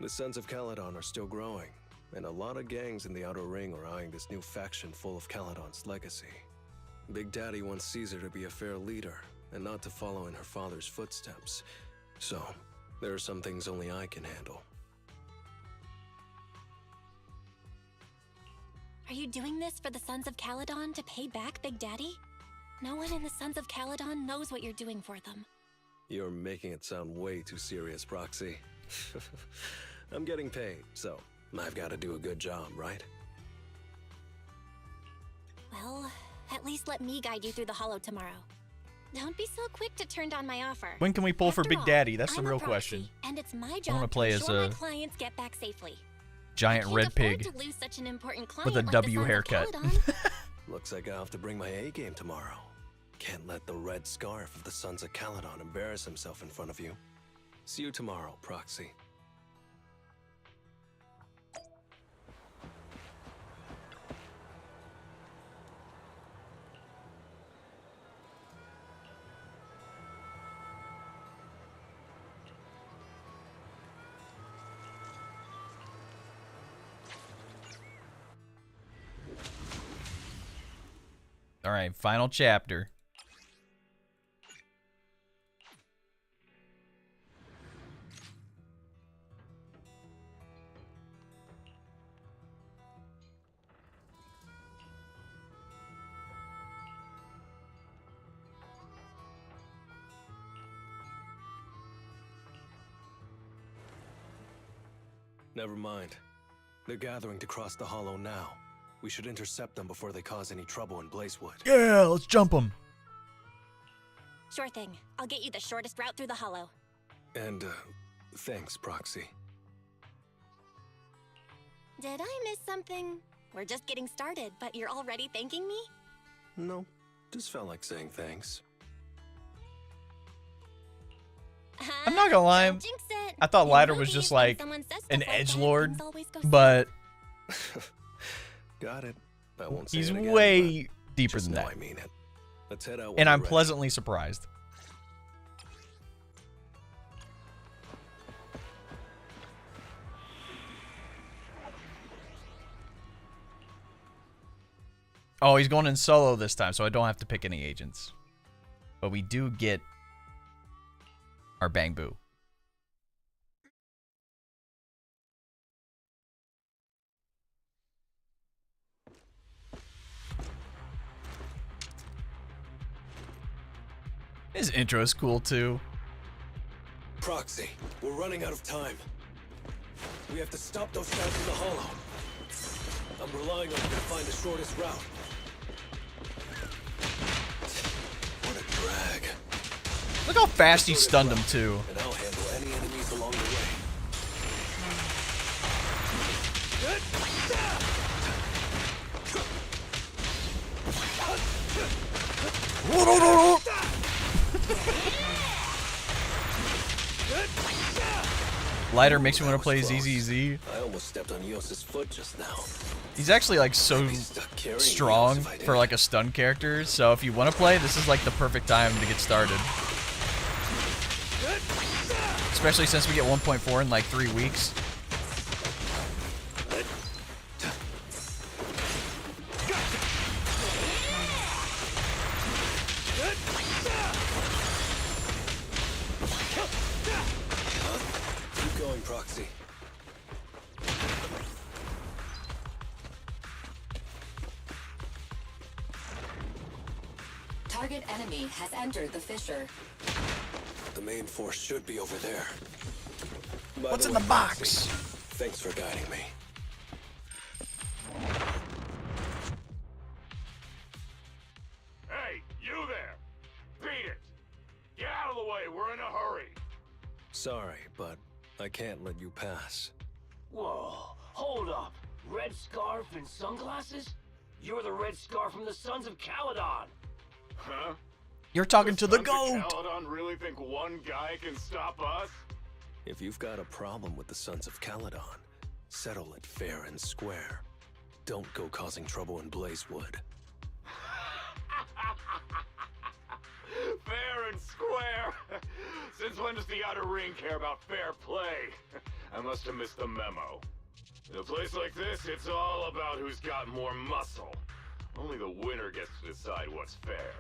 The Sons of Caledon are still growing, and a lot of gangs in the Outer Ring are eyeing this new faction full of Caledon's legacy. Big Daddy wants Caesar to be a fair leader, and not to follow in her father's footsteps. So, there are some things only I can handle. Are you doing this for the Sons of Caledon to pay back Big Daddy? No one in the Sons of Caledon knows what you're doing for them. You're making it sound way too serious, Proxy. I'm getting paid, so I've got to do a good job, right? Well, at least let me guide you through the hollow tomorrow. Don't be so quick to turn down my offer. When can we pull for After Big all, Daddy? That's the I'm a real proxy, question. And it's my I job wanna play to as ensure a my clients get back safely. giant I red can't afford pig to lose such an important client with a like the W Sons of haircut. Caledon. Looks like I have to bring my A game tomorrow. Can't let the red scarf of the Sons of Caledon embarrass himself in front of you. See you tomorrow, Proxy. All right, final chapter. Never mind. They're gathering to cross the hollow now. We should intercept them before they cause any trouble in Blazewood. Yeah, let's jump them. Sure thing. I'll get you the shortest route through the hollow. And, thanks, Proxy. Did I miss something? We're just getting started, but you're already thanking me? No, just felt like saying thanks. I'm not gonna lie. Don't jinx it. I thought It Lighter will was be just when like someone says an stuff like that, edgelord, things always go south. but Got it. I won't say he's it again, way but deeper just than know that. I mean it. Let's head out. when And you're I'm ready. pleasantly surprised. Oh, he's going in solo this time, so I don't have to pick any agents. But we do get our Bang Boo. His intro is cool too. Proxy, we're running out of time. We have to stop those guys in the hollow. I'm relying on you to find the shortest route. What a drag. Look how fast he stunned him too. And I'll handle any enemies along the way. Lighter makes me want to play ZZZ. I almost stepped on Yos's foot just now. He's actually like so I'd be stuck carrying strong Yos if I didn't. for like a stun character. So if you want to play, this is like the perfect time to get started. Especially since we get 1.4 in like 3 weeks. Keep going, Proxy. Target enemy has entered the fissure. The main force should be over there. By What's the in way, the box? Proxy, Thanks for guiding me. Hey, you there! Beat it! Get out of the way, we're in a hurry! Sorry, but I can't let you pass. Whoa, hold up. Red scarf and sunglasses? You're the Red Scarf from the Sons of Caledon! Huh? You're talking to the Sons goat. of Caledon really think one guy can stop us? If you've got a problem with the Sons of Caledon, settle it fair and square. Don't go causing trouble in Blazewood. Fair and square! Since when does the Outer Ring care about fair play? I must have missed the memo. In a place like this, it's all about who's got more muscle. Only the winner gets to decide what's fair.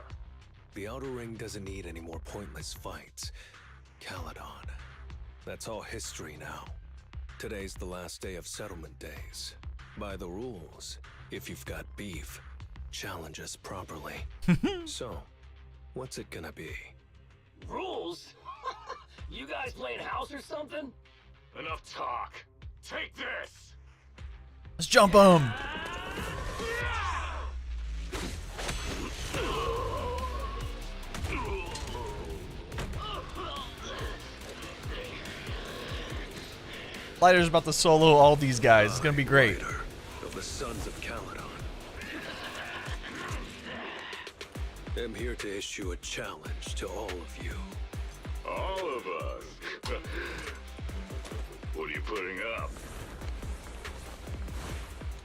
The Outer Ring doesn't need any more pointless fights. Caledon. That's all history now. Today's the last day of settlement days. By the rules, if you've got beef, challenge us properly. So, what's it gonna be? Rules? You guys playing house or something? Enough talk. Take this! Let's jump him. Lighter's about to solo all these guys. It's gonna be great. Leader of the Sons of Caledon. I'm here to issue a challenge to all of you. All of us? What are you putting up?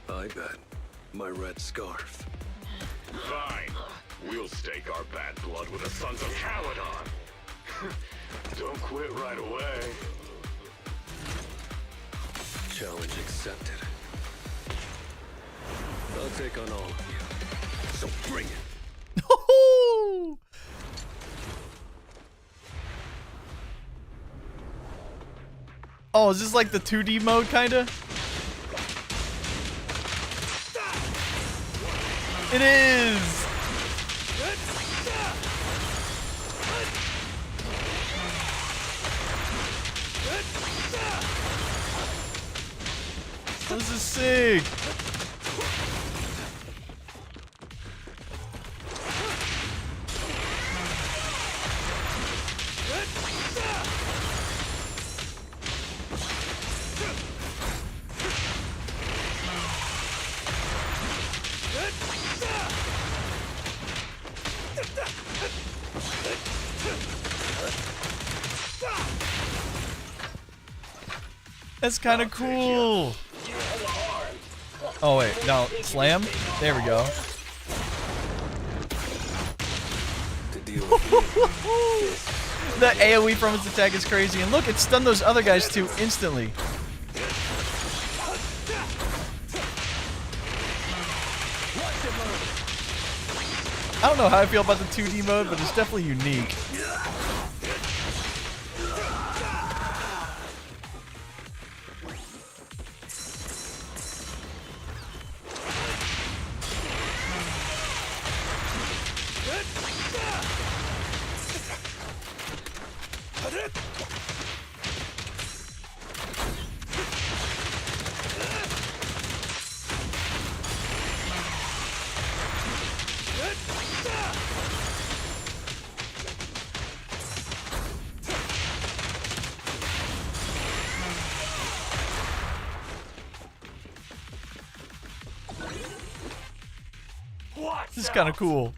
I bet my red scarf. Fine. We'll stake our bad blood with the Sons of Caledon. Don't quit right away. Challenge accepted. I'll take on all of you. So bring it. Oh, is this like the 2D mode, kinda? It is! This is sick! That's kind of cool. Oh wait, no, slam. There we go. The AoE from its attack is crazy, and look, it stunned those other guys too instantly. I don't know how I feel about the 2D mode, but it's definitely unique. This is kind of cool.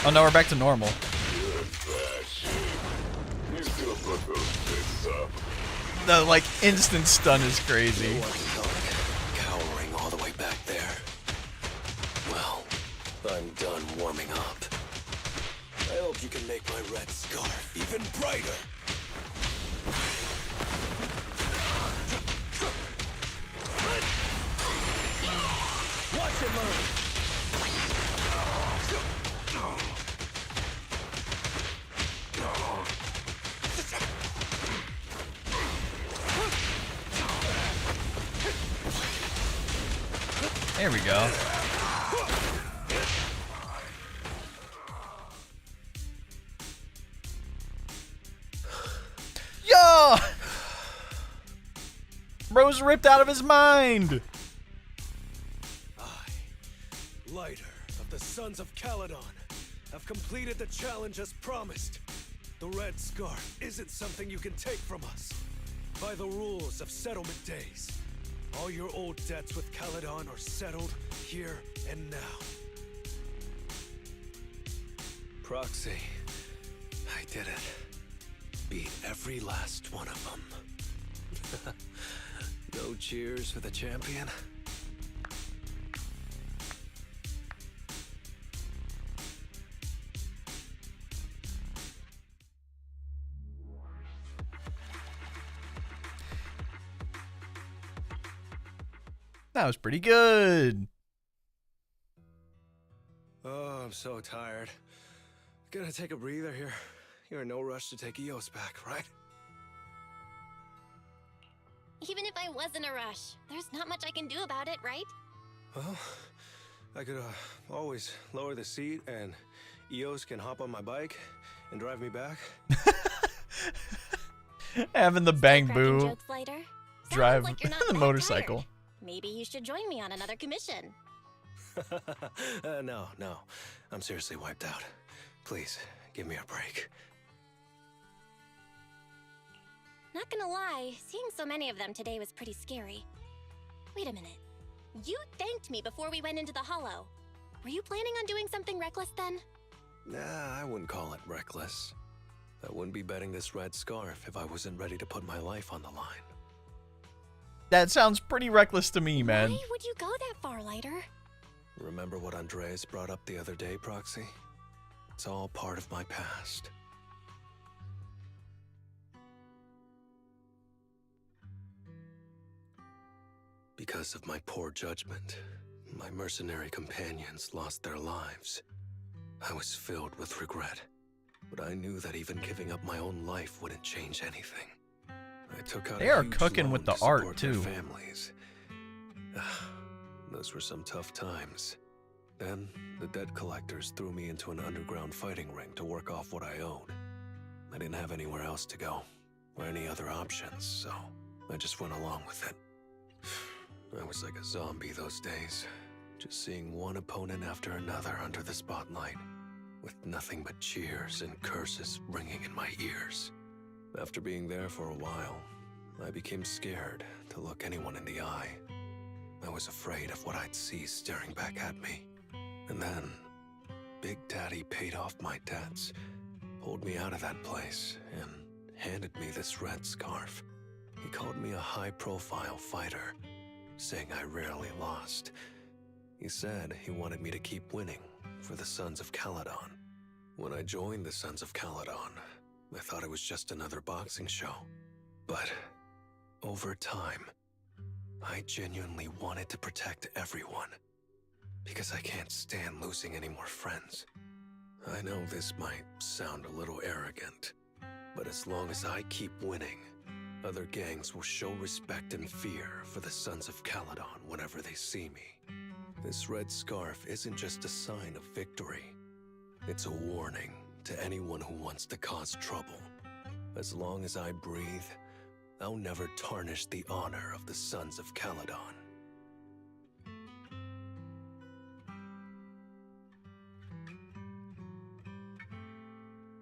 Oh, now we're back to normal. The like instant stun is crazy. Cowering all the way back there. Well, I'm done warming up. I hope you can make my red scarf even brighter. Watch it move. There we go. Yeah! was ripped out of his mind. I, Lighter of the Sons of Caledon, have completed the challenge as promised. The Red Scarf isn't something you can take from us. By the rules of settlement days, all your old debts with Caledon are settled here and now. Proxy, I did it. Beat every last one of them. No cheers for the champion? That was pretty good. Oh, I'm so tired. Gonna take a breather here. You're in no rush to take Eos back, right? Even if I was in a rush, there's not much I can do about it, right? Well, I could always lower the seat and Eos can hop on my bike and drive me back. Having the Still bang cracking boo jokes, Lighter? Sounds drive like you're not the that motorcycle. tired. Maybe you should join me on another commission. No. I'm seriously wiped out. Please, give me a break. Not gonna lie, seeing so many of them today was pretty scary. Wait a minute. You thanked me before we went into the hollow. Were you planning on doing something reckless then? Nah, I wouldn't call it reckless. I wouldn't be betting this red scarf if I wasn't ready to put my life on the line. That sounds pretty reckless to me, man. Why would you go that far, Lighter? Remember what Andreas brought up the other day, Proxy? It's all part of my past. Because of my poor judgment, my mercenary companions lost their lives. I was filled with regret, but I knew that even giving up my own life wouldn't change anything. I took out They a are huge cooking loan with the to art, support their too. families. Those were some tough times. Then, the debt collectors threw me into an underground fighting ring to work off what I owed. I didn't have anywhere else to go, or any other options, so I just went along with it. I was like a zombie those days, just seeing one opponent after another under the spotlight, with nothing but cheers and curses ringing in my ears. After being there for a while, I became scared to look anyone in the eye. I was afraid of what I'd see staring back at me. And then, Big Daddy paid off my debts, pulled me out of that place, and handed me this red scarf. He called me a high-profile fighter, saying I rarely lost. He said he wanted me to keep winning for the Sons of Caledon. When I joined the Sons of Caledon, I thought it was just another boxing show. But over time, I genuinely wanted to protect everyone, because I can't stand losing any more friends. I know this might sound a little arrogant, but as long as I keep winning, other gangs will show respect and fear for the Sons of Caledon whenever they see me. This red scarf isn't just a sign of victory. It's a warning to anyone who wants to cause trouble. As long as I breathe, I'll never tarnish the honor of the Sons of Caledon.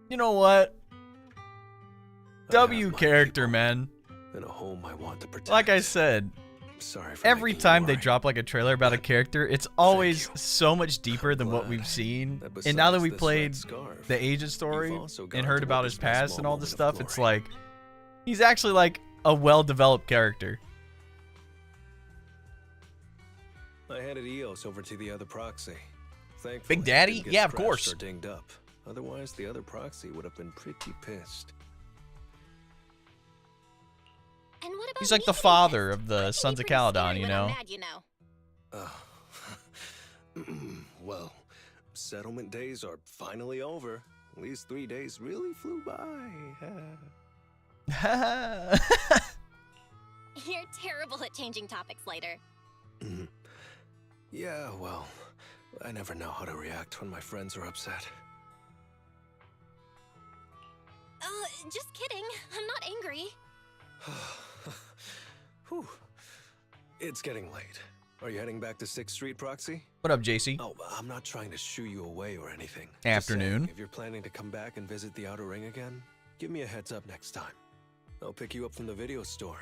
You know what? I W have my character, people man. and a home I want to protect. Like I said, Sorry for every making you time they worry. drop like a trailer about a character, it's always you. so much deeper than what Glad we've seen. that And now that besides we this played red scarf, the agent story you've also and gotten heard to about his witness my past small and all this moment of stuff, it's glory. like he's actually like a well-developed character. I handed Eos over to the other proxy. Thankfully, Big Daddy? it didn't get Yeah, of scratched course. Or dinged up. Otherwise, the other proxy would have been pretty pissed. And what about He's like me the getting father pissed? of I the can be Sons of pretty Caledon, scary you when I'm know? mad, you know. Well, settlement days are finally over. These 3 days really flew by. You're terrible at changing topics, Lighter. Yeah, well, I never know how to react when my friends are upset. Just kidding. I'm not angry. Whew. It's getting late. Are you heading back to 6th Street, Proxy? What up, JC? Oh, I'm not trying to shoo you away or anything. Afternoon. Just saying, if you're planning to come back and visit the Outer Ring again, give me a heads up next time. I'll pick you up from the video store.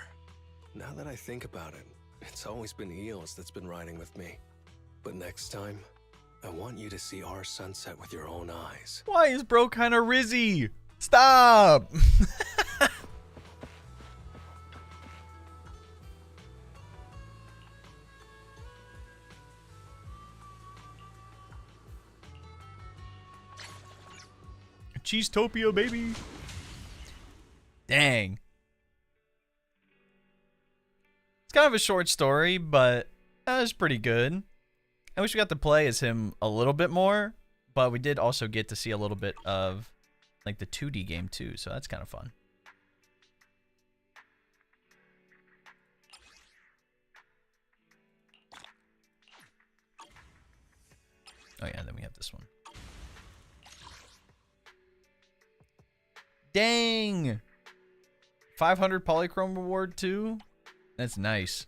Now that I think about it, it's always been Eos that's been riding with me. But next time, I want you to see our sunset with your own eyes. Why is bro kind of rizzy? Stop! Cheesetopia, baby. Dang. It's kind of a short story, but that was pretty good. I wish we got to play as him a little bit more, but we did also get to see a little bit of like the 2D game too, so that's kind of fun. Oh yeah, then we have this one. Dang! 500 polychrome reward too? That's nice.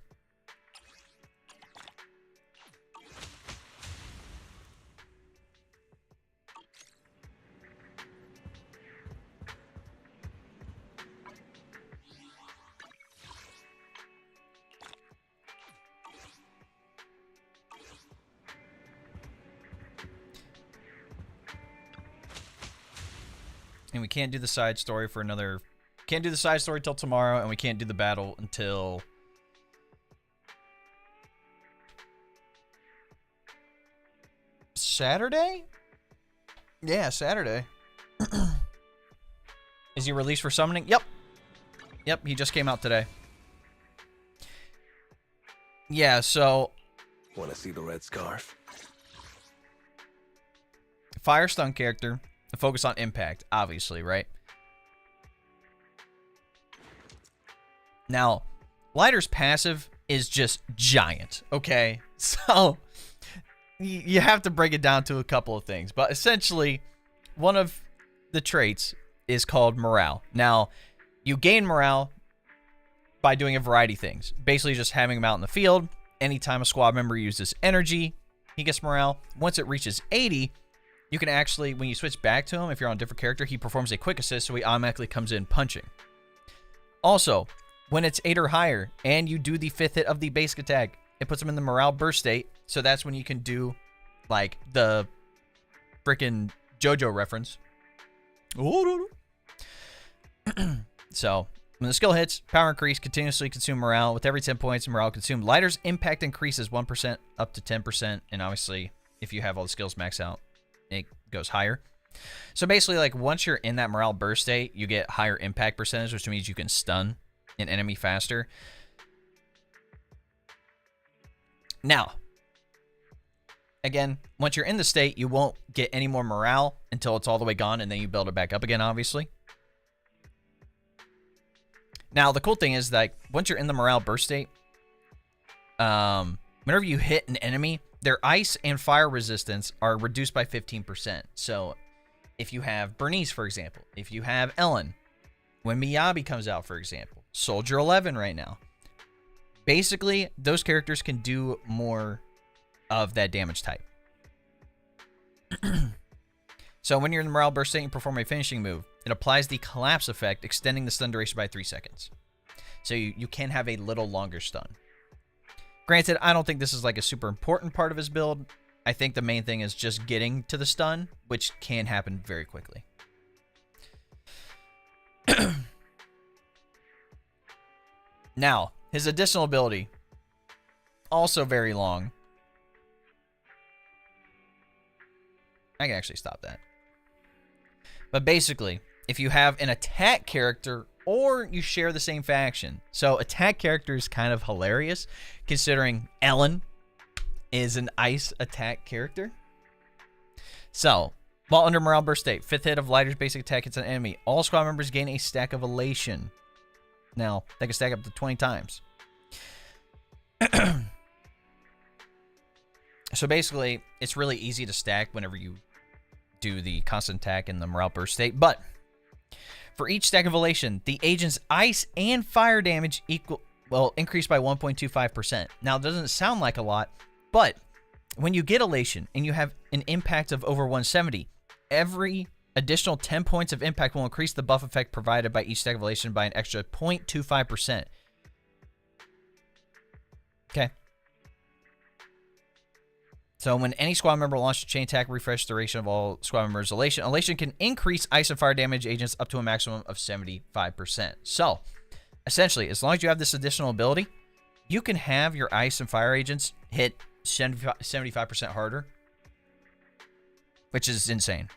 And we can't do the side story for another... Can't do the side story till tomorrow, and we can't do the battle until... Saturday? Yeah, Saturday. Is he released for summoning? Yep. Yep, he just came out today. Yeah, so... Want to see the red scarf? Fire stun character. Focus on impact, obviously, right? Now, Lighter's passive is just giant, okay? So, you have to break it down to a couple of things. But essentially, one of the traits is called morale. Now, you gain morale by doing a variety of things. Basically, just having him out in the field. Anytime a squad member uses energy, he gets morale. Once it reaches 80... You can actually, when you switch back to him, if you're on a different character, he performs a quick assist, so he automatically comes in punching. Also, when it's 8 or higher, and you do the 5th hit of the basic attack, it puts him in the morale burst state, so that's when you can do, like, the freaking JoJo reference. So, when the skill hits, power increase, continuously consume morale. With every 10 points, morale consumed. Lighter's impact increases 1% up to 10%, and obviously, if you have all the skills maxed out, it goes higher. So basically, like, once you're in that morale burst state, you get higher impact percentage, which means you can stun an enemy faster. Now, again, once you're in the state, you won't get any more morale until it's all the way gone, and then you build it back up again, obviously. Now, the cool thing is that once you're in the morale burst state, whenever you hit an enemy, their ice and fire resistance are reduced by 15%. So, if you have Bernice, for example, if you have Ellen, when Miyabi comes out, for example, Soldier 11 right now, basically, those characters can do more of that damage type. So, when you're in the morale burst state and perform a finishing move, it applies the collapse effect, extending the stun duration by 3 seconds. So, you can have a little longer stun. Granted, I don't think this is like a super important part of his build. I think the main thing is just getting to the stun, which can happen very quickly. Now, his additional ability, also very long. I can actually stop that. But basically, if you have an attack character or you share the same faction. So attack character is kind of hilarious, considering Ellen is an ice attack character. So, while under morale burst state, 5th hit of Lighter's basic attack hits an enemy, all squad members gain a stack of elation. Now, they can stack up to 20 times. So basically, it's really easy to stack whenever you do the constant attack in the morale burst state, but for each stack of elation, the agent's ice and fire damage will increase by 1.25%. Now, it doesn't sound like a lot, but when you get Elation and you have an impact of over 170, every additional 10 points of impact will increase the buff effect provided by each stack of Elation by an extra 0.25%. Okay. So when any squad member launches a chain attack, refresh duration of all squad members' Elation. Elation can increase ice and fire damage agents up to a maximum of 75%. So, essentially, as long as you have this additional ability, you can have your ice and fire agents hit 75% harder, which is insane.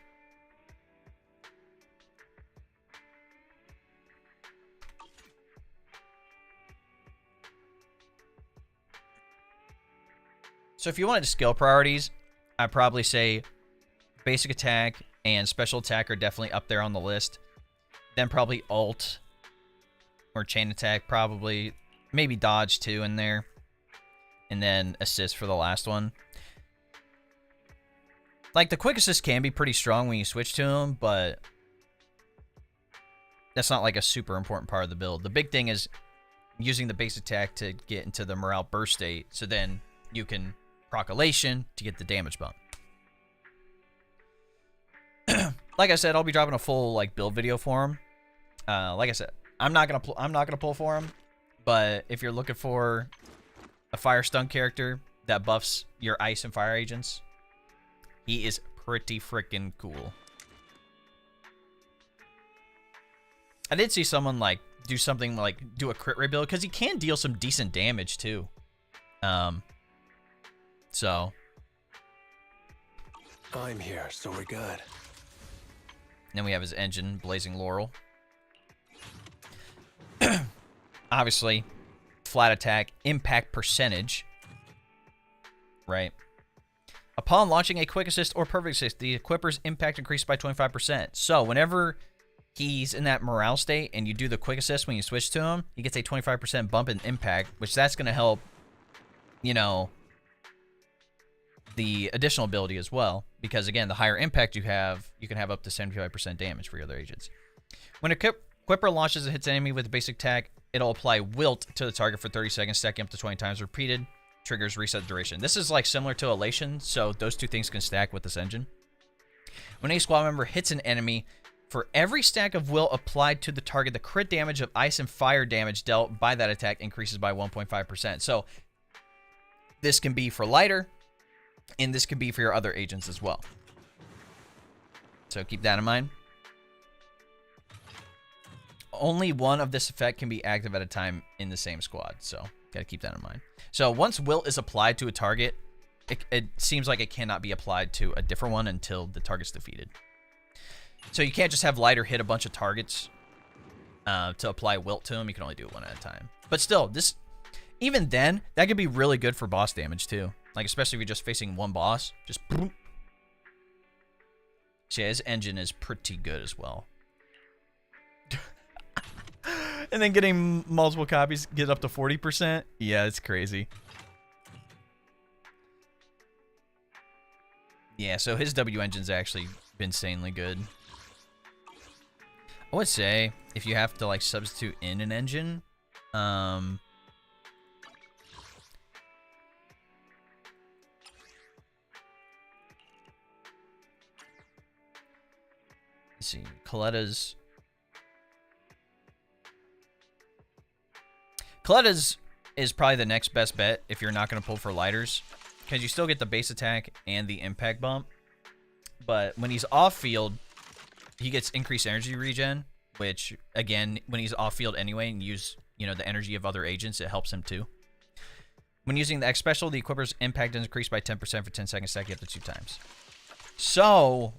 So if you wanted skill priorities, I'd probably say basic attack and special attack are definitely up there on the list. Then probably ult or chain attack, probably. Maybe dodge too in there. And then assist for the last one. Like, the quick assist can be pretty strong when you switch to them, but that's not like a super important part of the build. The big thing is using the base attack to get into the morale burst state, so then you can proc Elation to get the damage bump. Like I said, I'll be dropping a full like build video for him. Like I said, I'm not gonna pull for him, but if you're looking for a fire stun character that buffs your ice and fire agents, he is pretty freaking cool. I did see someone like do something like do a crit rate build because he can deal some decent damage too. So I'm here, so we're good. Then we have his engine, Blazing Laurel. Obviously, flat attack, impact percentage. Right. Upon launching a quick assist or perfect assist, the equipper's impact increased by 25%. So whenever he's in that morale state and you do the quick assist when you switch to him, he gets a 25% bump in impact, which that's going to help, you know, the additional ability as well. Because again, the higher impact you have, you can have up to 75% damage for your other agents. When a equipper launches and hits an enemy with a basic attack, it'll apply Wilt to the target for 30 seconds, stacking up to 20 times repeated. Triggers reset duration. This is like similar to Elation, so those two things can stack with this engine. When a squad member hits an enemy, for every stack of Will applied to the target, the crit damage of ice and fire damage dealt by that attack increases by 1.5%. So this can be for lighter, and this can be for your other agents as well. So keep that in mind. Only one of this effect can be active at a time in the same squad, so gotta keep that in mind. So once Wilt is applied to a target, it seems like it cannot be applied to a different one until the target's defeated. So you can't just have Lighter hit a bunch of targets to apply Wilt to them. You can only do it one at a time. But still, this, even then, that could be really good for boss damage too. Like, especially if you're just facing one boss. Just boom. So yeah, his engine is pretty good as well. And then getting multiple copies, get up to 40%. Yeah, it's crazy. Yeah, so his W engine's actually been insanely good. I would say, if you have to, like, substitute in an engine, let's see, Coletta's is probably the next best bet if you're not going to pull for lighters, because you still get the base attack and the impact bump. But when he's off field, he gets increased energy regen, which again, when he's off field anyway and use, you know, the energy of other agents, it helps him too. When using the X special, the equipper's impact is increased by 10% for 10 seconds, stacking up to 2 times. So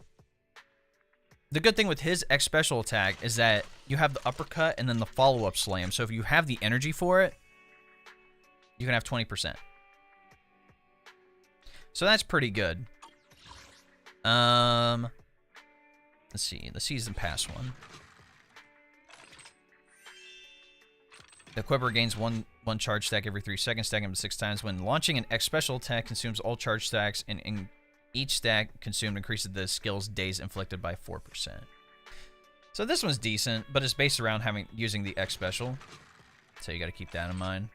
the good thing with his X special attack is that you have the uppercut and then the follow-up slam. So if you have the energy for it, you can have 20%. So that's pretty good. Let's see, the season pass one. The equipper gains one charge stack every 3 seconds, stacking up to 6 times. When launching an X special attack, consumes all charge stacks, and in each stack consumed increases the skill's days inflicted by 4%. So this one's decent, but it's based around using the X special. So you got to keep that in mind.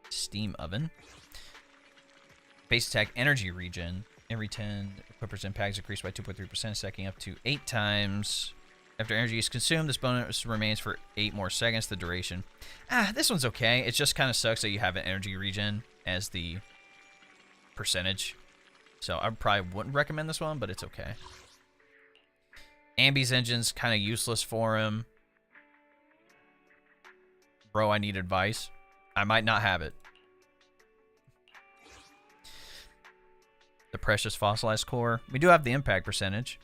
Steam oven. Base attack energy regen. Every 10 equippers impacts increased by 2.3%, stacking up to 8 times. After energy is consumed, this bonus remains for 8 more seconds, the duration. This one's okay. It just kind of sucks that you have an energy regen as the percentage. So I probably wouldn't recommend this one, but it's okay. Ambi's engine's kind of useless for him. Bro, I need advice. I might not have it. The precious fossilized core. We do have the impact percentage.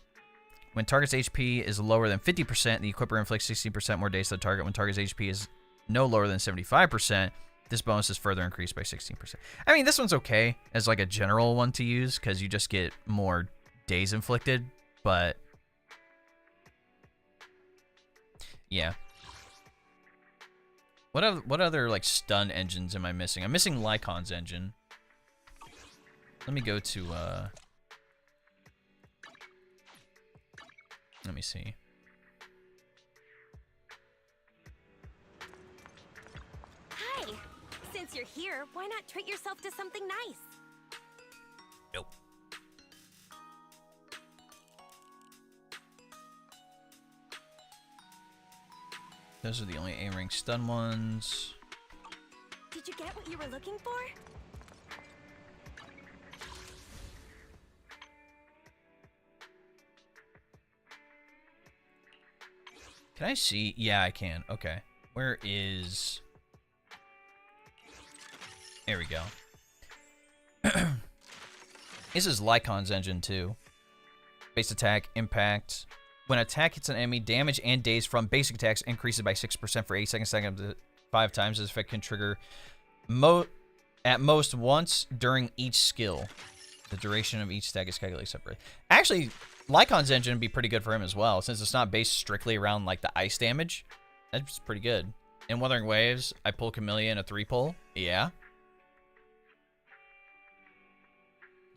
When target's HP is lower than 50%, the equipper inflicts 60% more damage to the target. When target's HP is no lower than 75%, this bonus is further increased by 16%. I mean, this one's okay as like a general one to use because you just get more days inflicted, but yeah. What other like stun engines am I missing? I'm missing Lycon's engine. Let me go to let me see. Hi. Since you're here, why not treat yourself to something nice? Nope. Those are the only A-rank stun ones. Did you get what you were looking for? Can I see? Yeah, I can. Okay. Where is... There we go. This is Lycon's engine, too. Base attack, impact. When attack hits an enemy, damage and days from basic attacks increases by 6% for 8 seconds, up to 5 times. This effect can trigger at most once during each skill. The duration of each stack is calculated separately. Actually, Lycon's engine would be pretty good for him as well, since it's not based strictly around like the ice damage. That's pretty good. In Wuthering Waves, I pull Chameleon a 3-pull. Yeah.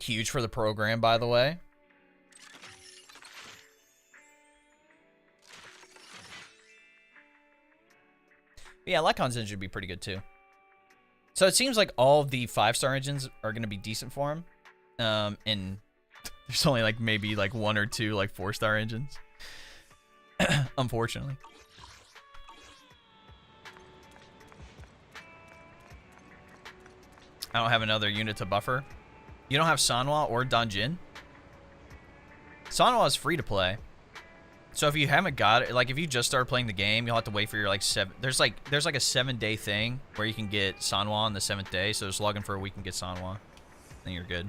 Huge for the program, by the way. But yeah, Lycon's engine would be pretty good too. So it seems like all the 5-star engines are going to be decent for him. And there's only like maybe like 1 or 2 like 4-star engines. Unfortunately. I don't have another unit to buffer. You don't have Sanhua or Danjin? Sanhua is free to play. So if you haven't got it, like if you just started playing the game, you'll have to wait for your like 7. There's like a 7-day thing where you can get Sanhua on the 7th day. So just log in for a week and get Sanhua. Then you're good.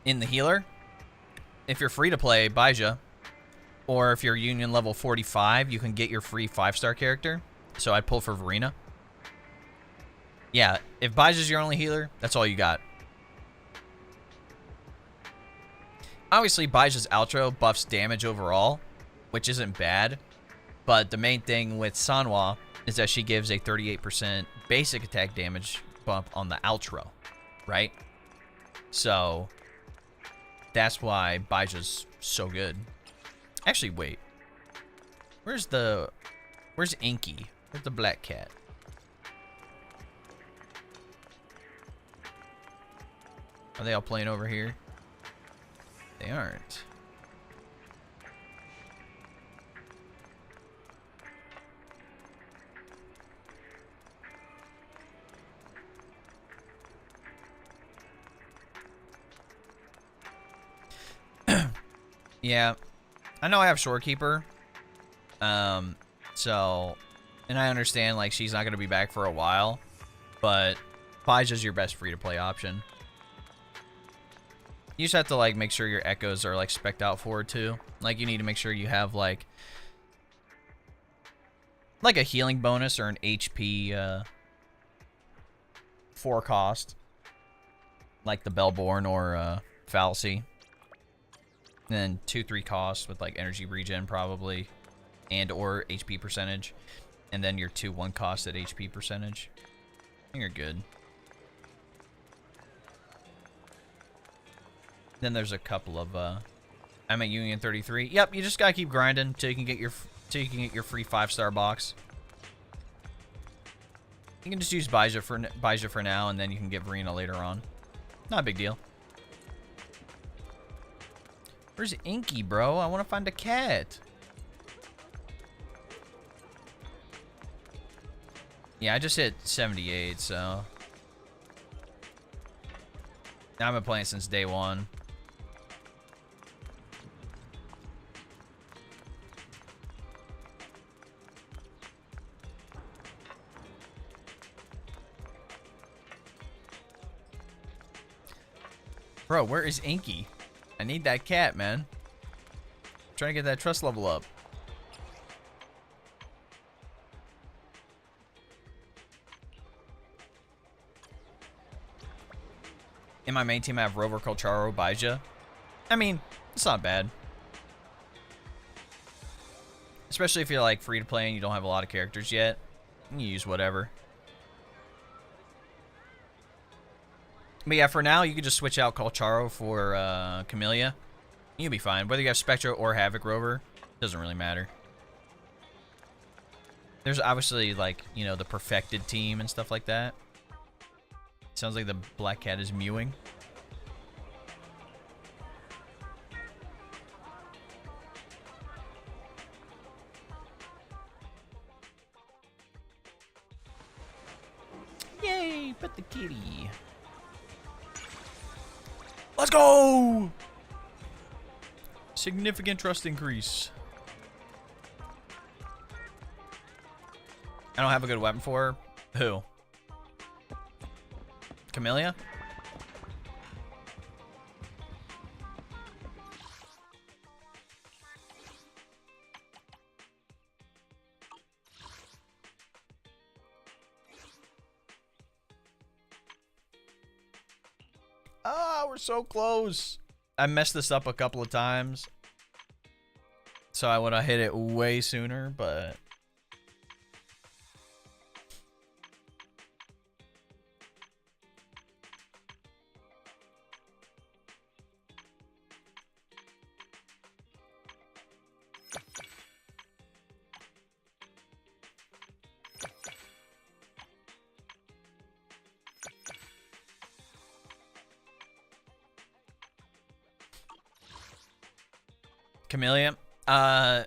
In the healer, if you're free to play Baija, or if you're union level 45, you can get your free 5-star character. So I'd pull for Verena. Yeah, if Baija's your only healer, that's all you got. Obviously, Baija's outro buffs damage overall, which isn't bad. But the main thing with Sanhua is that she gives a 38% basic attack damage bump on the outro, right? So that's why Baija's so good. Actually, wait. Where's Inky? Where's the black cat? Are they all playing over here? They aren't. Yeah, I know I have Shorekeeper. So, and I understand like she's not gonna be back for a while, but Baija's your best free-to-play option. You just have to like make sure your echoes are like spec'd out for it too. Like you need to make sure you have like a healing bonus or an HP 4 cost like the Bellborn or Fallacy. And then 2-3 costs with like energy regen probably, and or HP percentage. And then your 2-1 cost at HP percentage. I think you're good. Then there's a couple of I'm at Union 33. Yep, you just gotta keep grinding till you can get your free 5-star box. You can just use Baija for now, and then you can get Verena later on. Not a big deal. Where's Inky, bro? I want to find a cat. Yeah, I just hit 78, so now I've been playing since day one. Bro, where is Inky? I need that cat, man. I'm trying to get that trust level up. In my main team, I have Rover, Colcharo, Baija. I mean, it's not bad. Especially if you're like free to play and you don't have a lot of characters yet. You can use whatever. But yeah, for now, you can just switch out Colcharo for Camellia. You'll be fine. Whether you have Spectra or Havoc Rover, doesn't really matter. There's obviously, like, you know, the perfected team and stuff like that. Sounds like the black cat is mewing. Yay, pet the kitty. Let's go! Significant trust increase. I don't have a good weapon for her. Who? Camellia? Ah, we're so close. I messed this up a couple of times, so I would have hit it way sooner, but Camellia,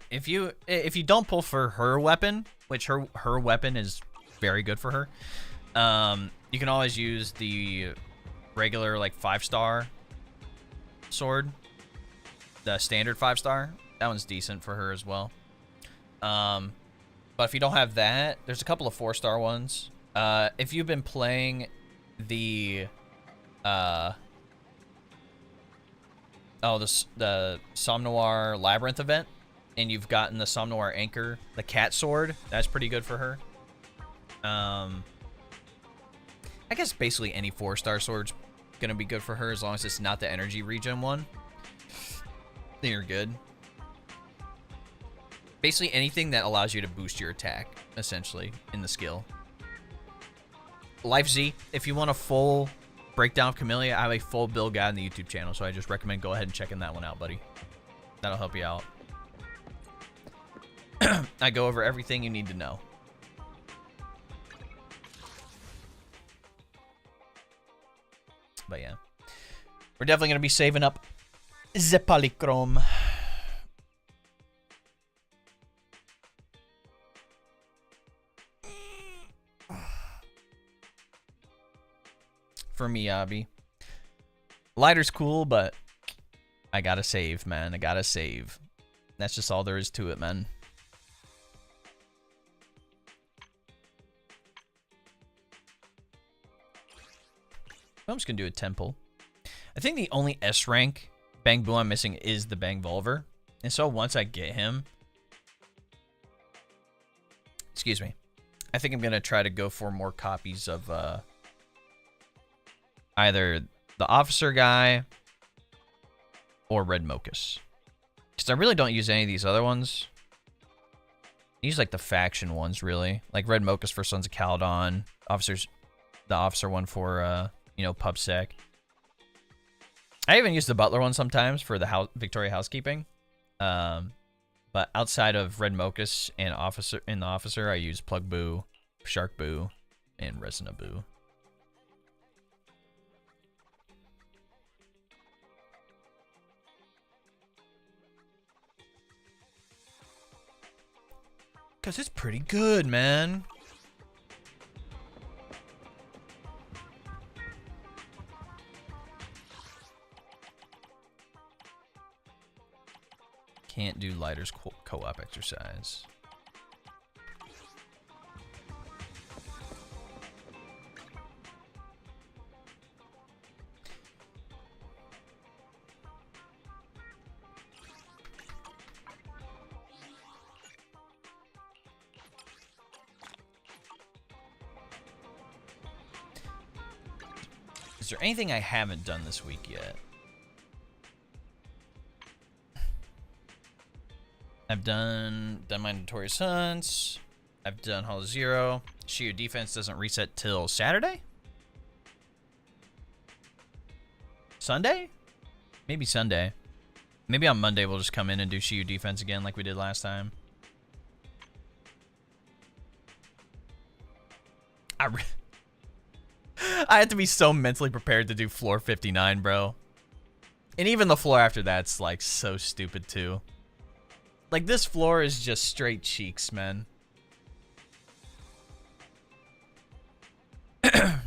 if you don't pull for her weapon, which her weapon is very good for her, you can always use the regular like 5-star sword, the standard 5-star. That one's decent for her as well. But if you don't have that, there's a couple of 4-star ones. If you've been playing the the Somnoir Labyrinth event, and you've gotten the Somnoir Anchor, the cat sword, that's pretty good for her. I guess basically any 4-star sword's gonna be good for her as long as it's not the energy regen one. Then you're good. Basically anything that allows you to boost your attack, essentially, in the skill. Life Z, if you want a full breakdown of Camellia, I have a full build guide on the YouTube channel, so I just recommend go ahead and checking that one out, buddy. That'll help you out. I go over everything you need to know. But yeah, we're definitely going to be saving up the Polychrome. For Miyabi. Lighter's cool, but I gotta save, man. I gotta save. That's just all there is to it, man. I'm just gonna do a temple. I think the only S rank Bang Boo I'm missing is the Bang Volver. And so once I get him, excuse me, I think I'm gonna try to go for more copies of either the officer guy, or Red Mochus. Because I really don't use any of these other ones. I use like the faction ones, really. Like Red Mochus for Sons of Caledon. The officer one for, you know, PubSec. I even use the butler one sometimes for the Victoria housekeeping. But outside of Red Mochus and the officer, I use Plug Boo, Shark Boo, and Resina Boo. Cause it's pretty good, man. Can't do Lighter's co-op exercise. Is there anything I haven't done this week yet? I've done my Notorious Hunts. I've done Hollow Zero. Shield defense doesn't reset till Saturday? Sunday? Maybe Sunday. Maybe on Monday we'll just come in and do Shield defense again like we did last time. I had to be so mentally prepared to do floor 59, bro. And even the floor after that's like so stupid too. Like this floor is just straight cheeks, man. And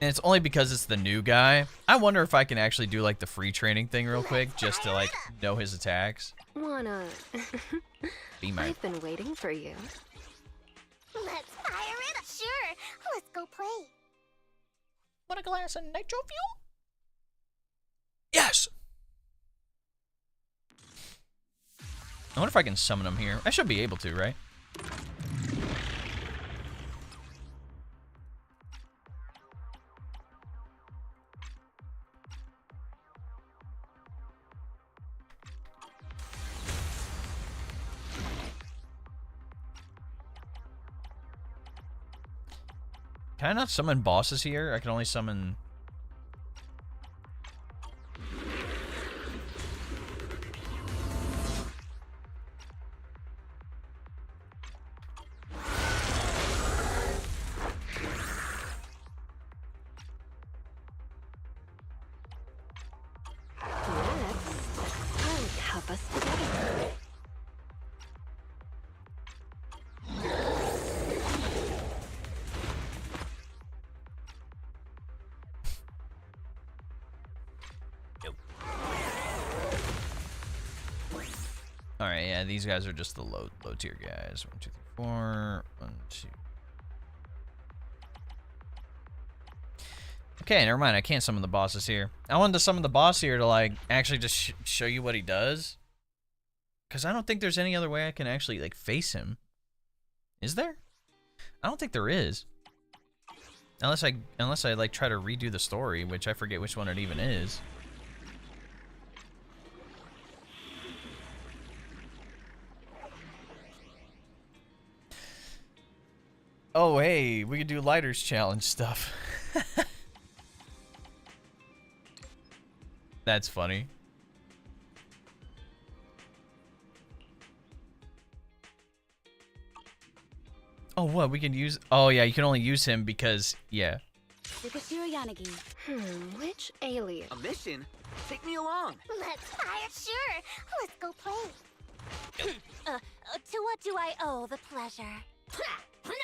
it's only because it's the new guy. I wonder if I can actually do like the free training thing real quick just to like know his attacks. Wanna? Be my... I've been waiting for you. Let's fire it up. Sure, let's go play. Want a glass of nitro fuel? Yes! I wonder if I can summon him here. I should be able to, right? Can I not summon bosses here? I can only summon... Alright, yeah, these guys are just the low tier guys. 1, 2, 3, 4. 1, 2. Okay, never mind. I can't summon the bosses here. I wanted to summon the boss here to, like, actually just show you what he does. Because I don't think there's any other way I can actually, like, face him. Is there? I don't think there is. Unless I like, try to redo the story, which I forget which one it even is. Oh, hey, we could do Lighters Challenge stuff. That's funny. Oh, what? We can use... Oh, yeah, you can only use him because... Yeah. Which alien? A mission? Take me along. Let's fire. Sure, let's go play. To what do I owe the pleasure?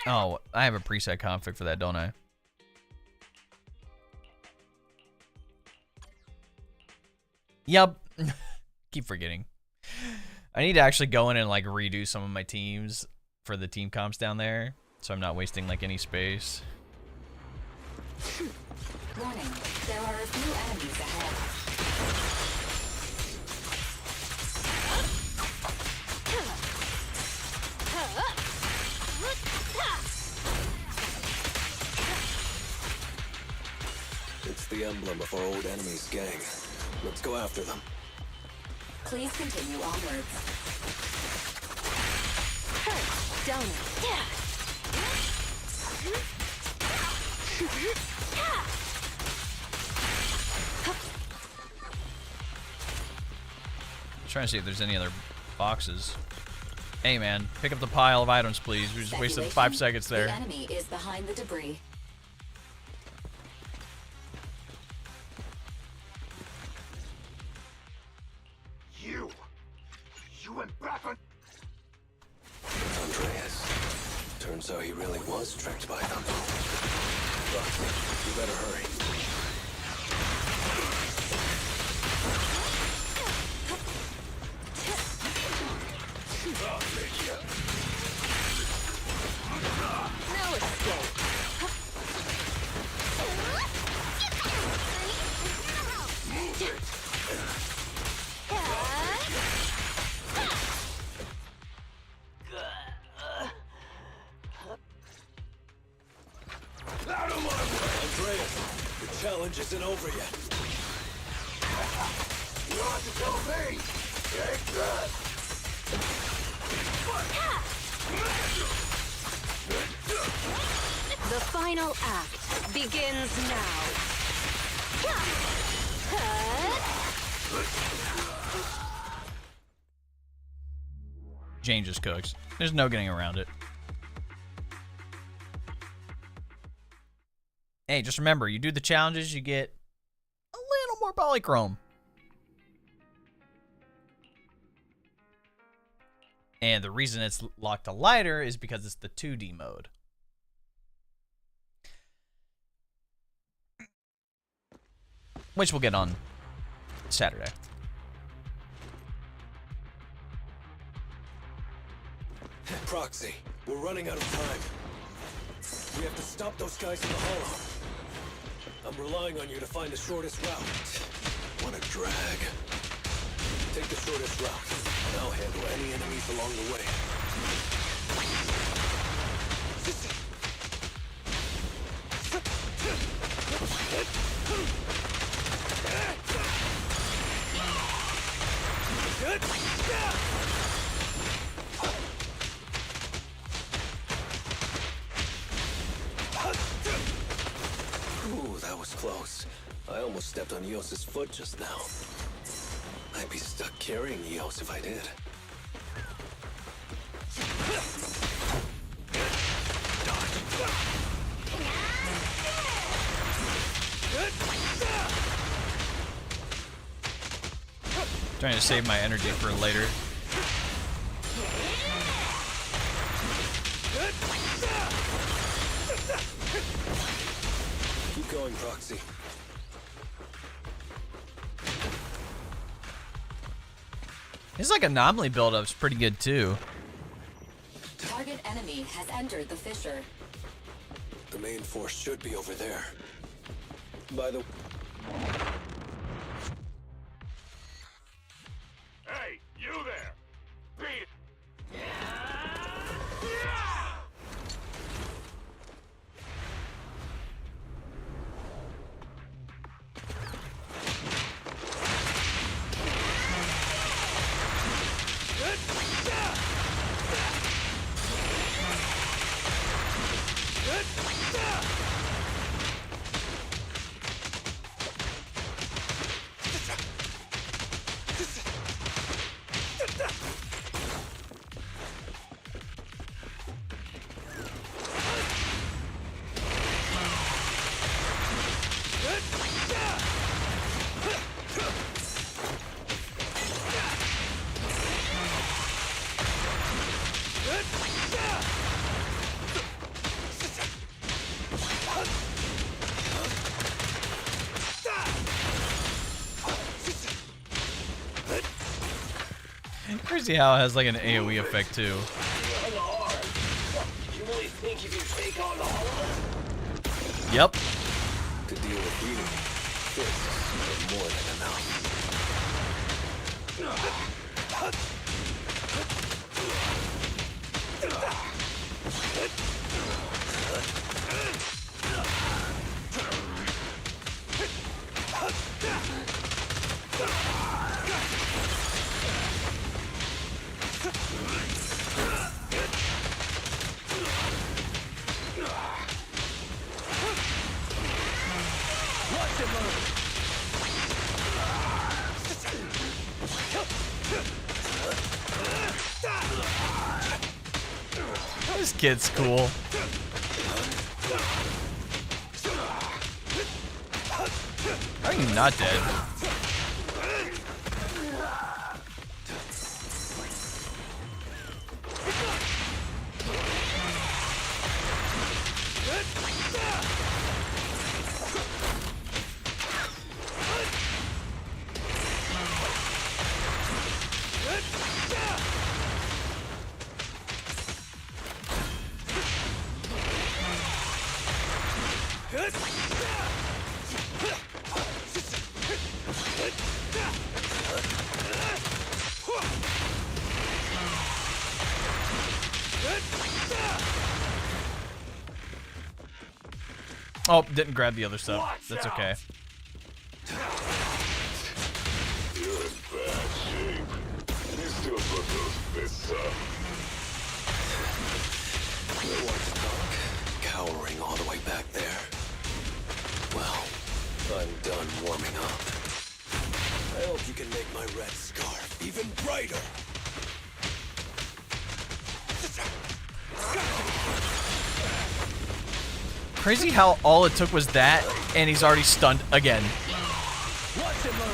Oh, I have a preset config for that, don't I? Yup. Keep forgetting. I need to actually go in and like redo some of my teams for the team comps down there, so I'm not wasting like any space. Warning, there are a few enemies ahead. the emblem of our old enemy's gang. Let's go after them. Please continue onwards. Hurts, don't it? Trying to see if there's any other boxes. Hey man, pick up the pile of items, please. We just wasted 5 seconds there. The enemy is behind the debris. You went back on. Andreas. Turns out he really was tricked by them. Roxy, you better hurry. No escape. Out of my way! Andreas, the challenge isn't over yet. You don't have to tell me. Take that. The final act begins now. Jane just cooks. There's no getting around it. Hey, just remember, you do the challenges, you get a little more polychrome. And the reason it's locked to lighter is because it's the 2D mode. Which we'll get on Saturday. Proxy, we're running out of time. We have to stop those guys in the hollow. I'm relying on you to find the shortest route. What a drag. Take the shortest route, and I'll handle any enemies along the way. Ooh, that was close. I almost stepped on Eos's foot just now. I'd be stuck carrying Eos if I did. Trying to save my energy for later. Keep going, Proxy. His like anomaly build-up's pretty good too. Target enemy has entered the fissure. The main force should be over there. By the... Hey, you there! Beat it! Crazy how it has like an AoE effect too. You really think you can take on the Hollow? Yep. To deal with you, fists are more than enough. This kid's cool. How are you not dead? Oh, didn't grab the other stuff. That's okay. You're in bad shape. You still put those fists up. No one's talk. Cowering all the way back there. Well, I'm done warming up. I hope you can make my red scarf even brighter. Crazy how all it took was that, and he's already stunned again. Watch it learn.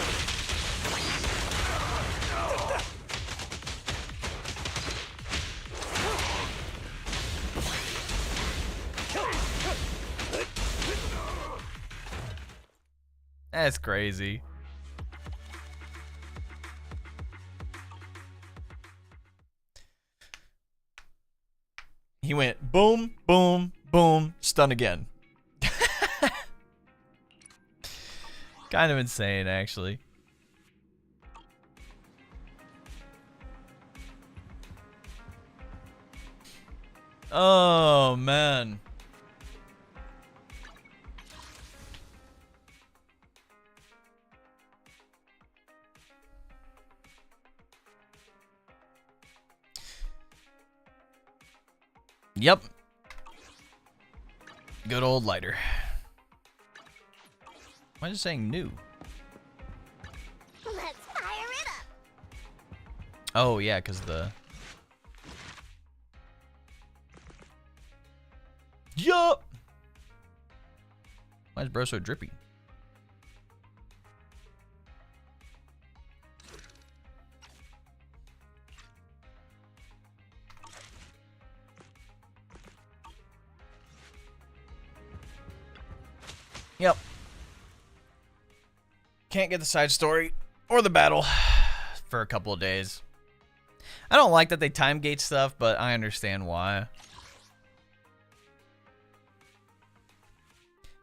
That's crazy. He went boom, boom, boom, stun again. Kind of insane, actually. Oh, man. Yep. Good old lighter. Why is it saying new? Let's fire it up. Oh, yeah, because the... Yup! Why is bro so drippy? Yep. Can't get the side story or the battle for a couple of days. I don't like that they time gate stuff, but I understand why.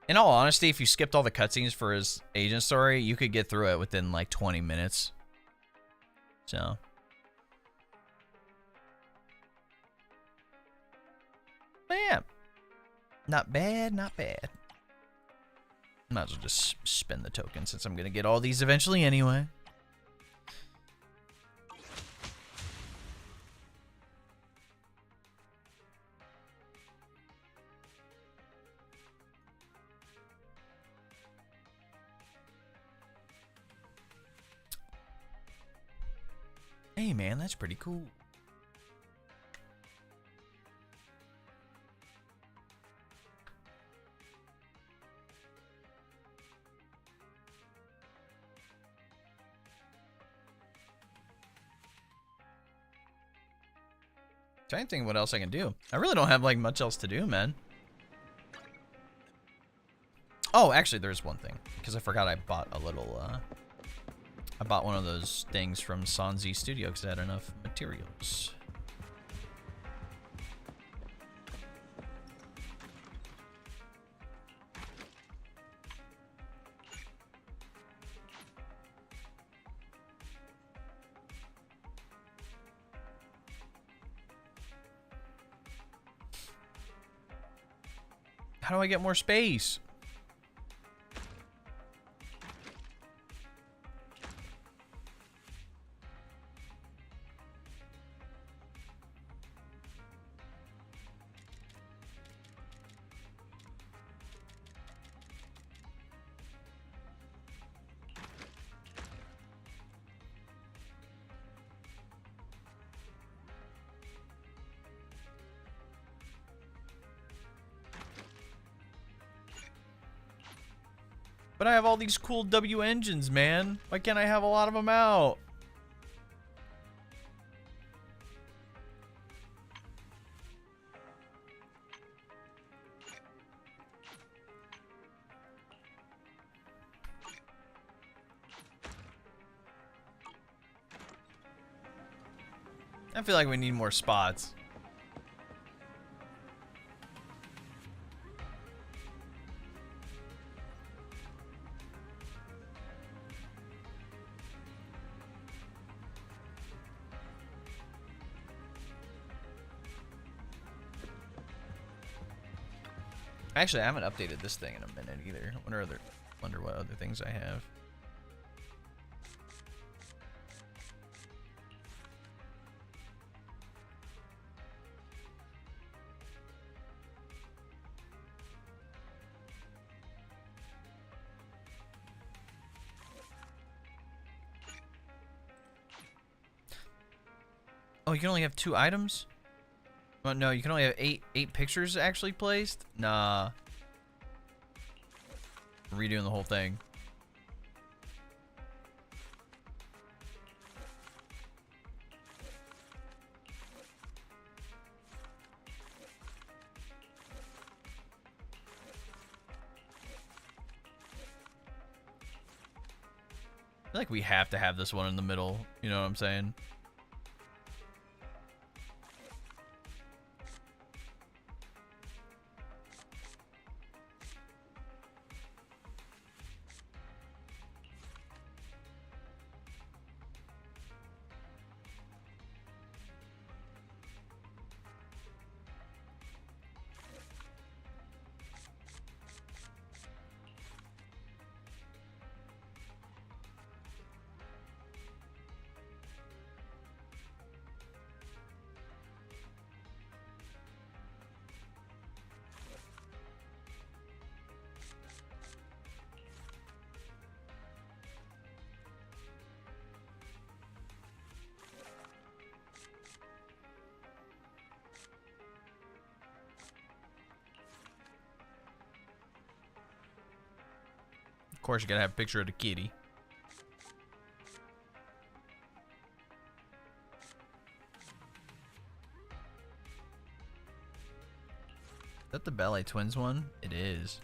In all honesty, if you skipped all the cutscenes for his agent story, you could get through it within like 20 minutes. So. But yeah. Not bad, not bad. Might as well just spend the token since I'm going to get all these eventually anyway. Hey man, that's pretty cool. Trying to think what else I can do. I really don't have like much else to do, man. Oh, actually, there's one thing because I forgot I bought a little. I bought one of those things from Sanzi Studio because I had enough materials. How do I get more space? But I have all these cool W engines, man. Why can't I have a lot of them out? I feel like we need more spots. Actually, I haven't updated this thing in a minute either. Wonder what other things I have. Oh, you can only have 2 items? Oh, no, you can only have eight pictures actually placed? Nah. Redoing the whole thing. I feel like we have to have this one in the middle. You know what I'm saying? Of course, you gotta have a picture of the kitty. Is that the Ballet Twins one? It is.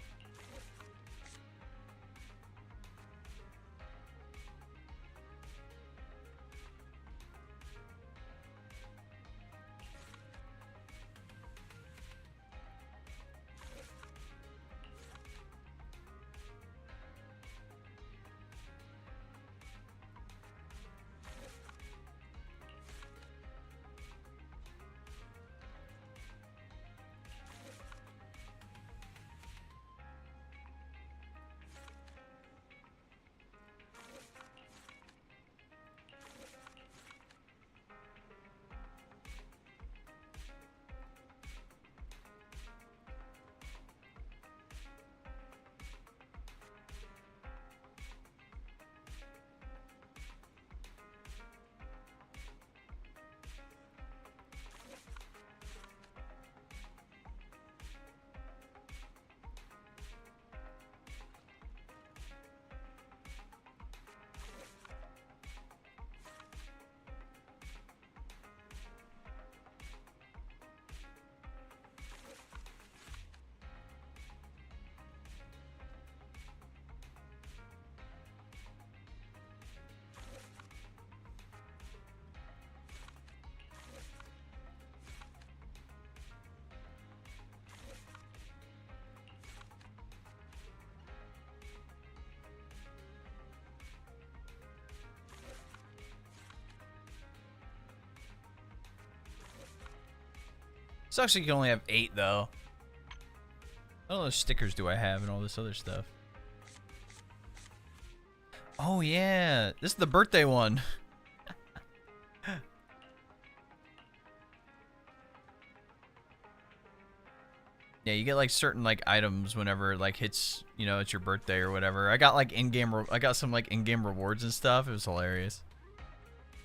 Sucks that you can only have 8 though. What other stickers do I have and all this other stuff? Oh yeah, this is the birthday one. Yeah, you get like certain like items whenever it like hits, you know, it's your birthday or whatever. I got like I got some like in-game rewards and stuff. It was hilarious.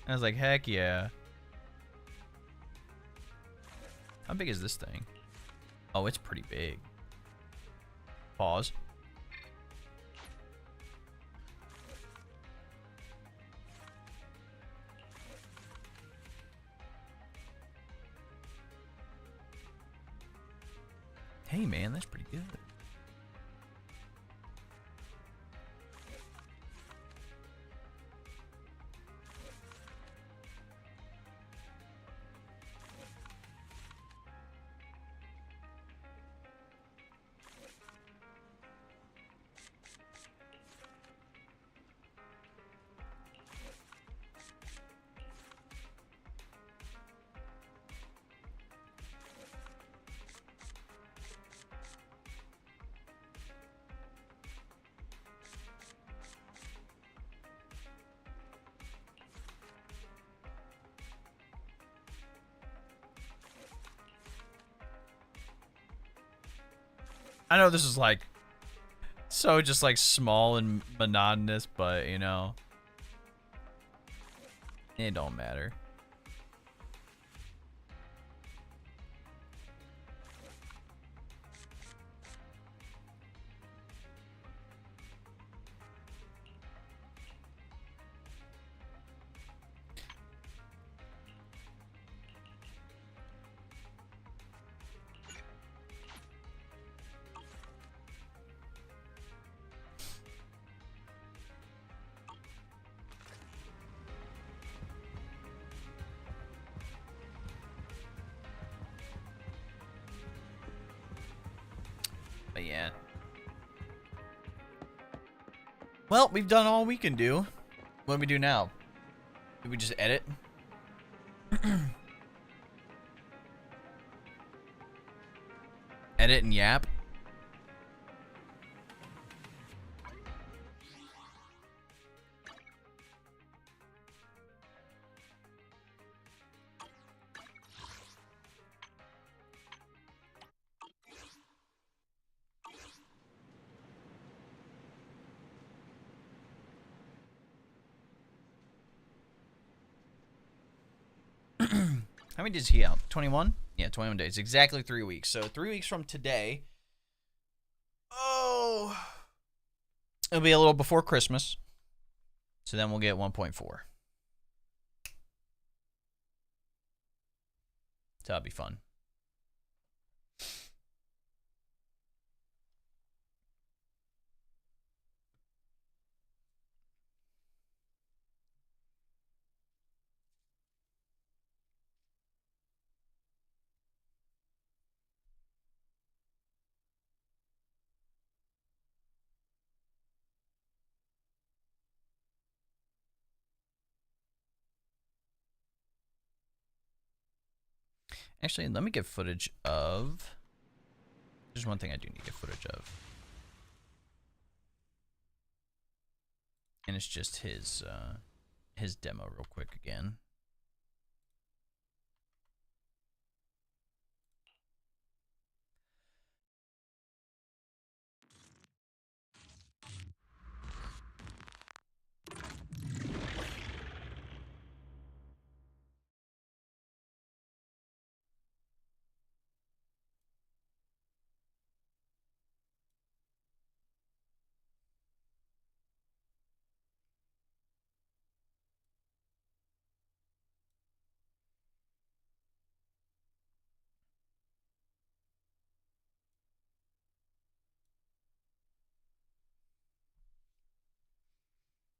I was like, heck yeah. How big is this thing? Oh, it's pretty big. Pause. Hey, man, that's pretty good. I know this is like so just like small and monotonous, but you know, it don't matter. But yeah. Well, we've done all we can do. What do we do now? Do we just edit? Edit and yap? How many days is he out? 21? Yeah, 21 days. Exactly 3 weeks. So 3 weeks from today. Oh. It'll be a little before Christmas. So then we'll get 1.4. So that'll be fun. Actually, let me get footage of... There's one thing I do need to get footage of. And it's just his demo real quick again.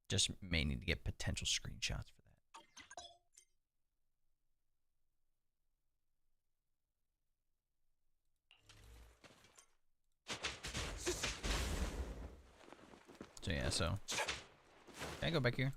Just may need to get potential screenshots for that. So yeah, so can I go back here?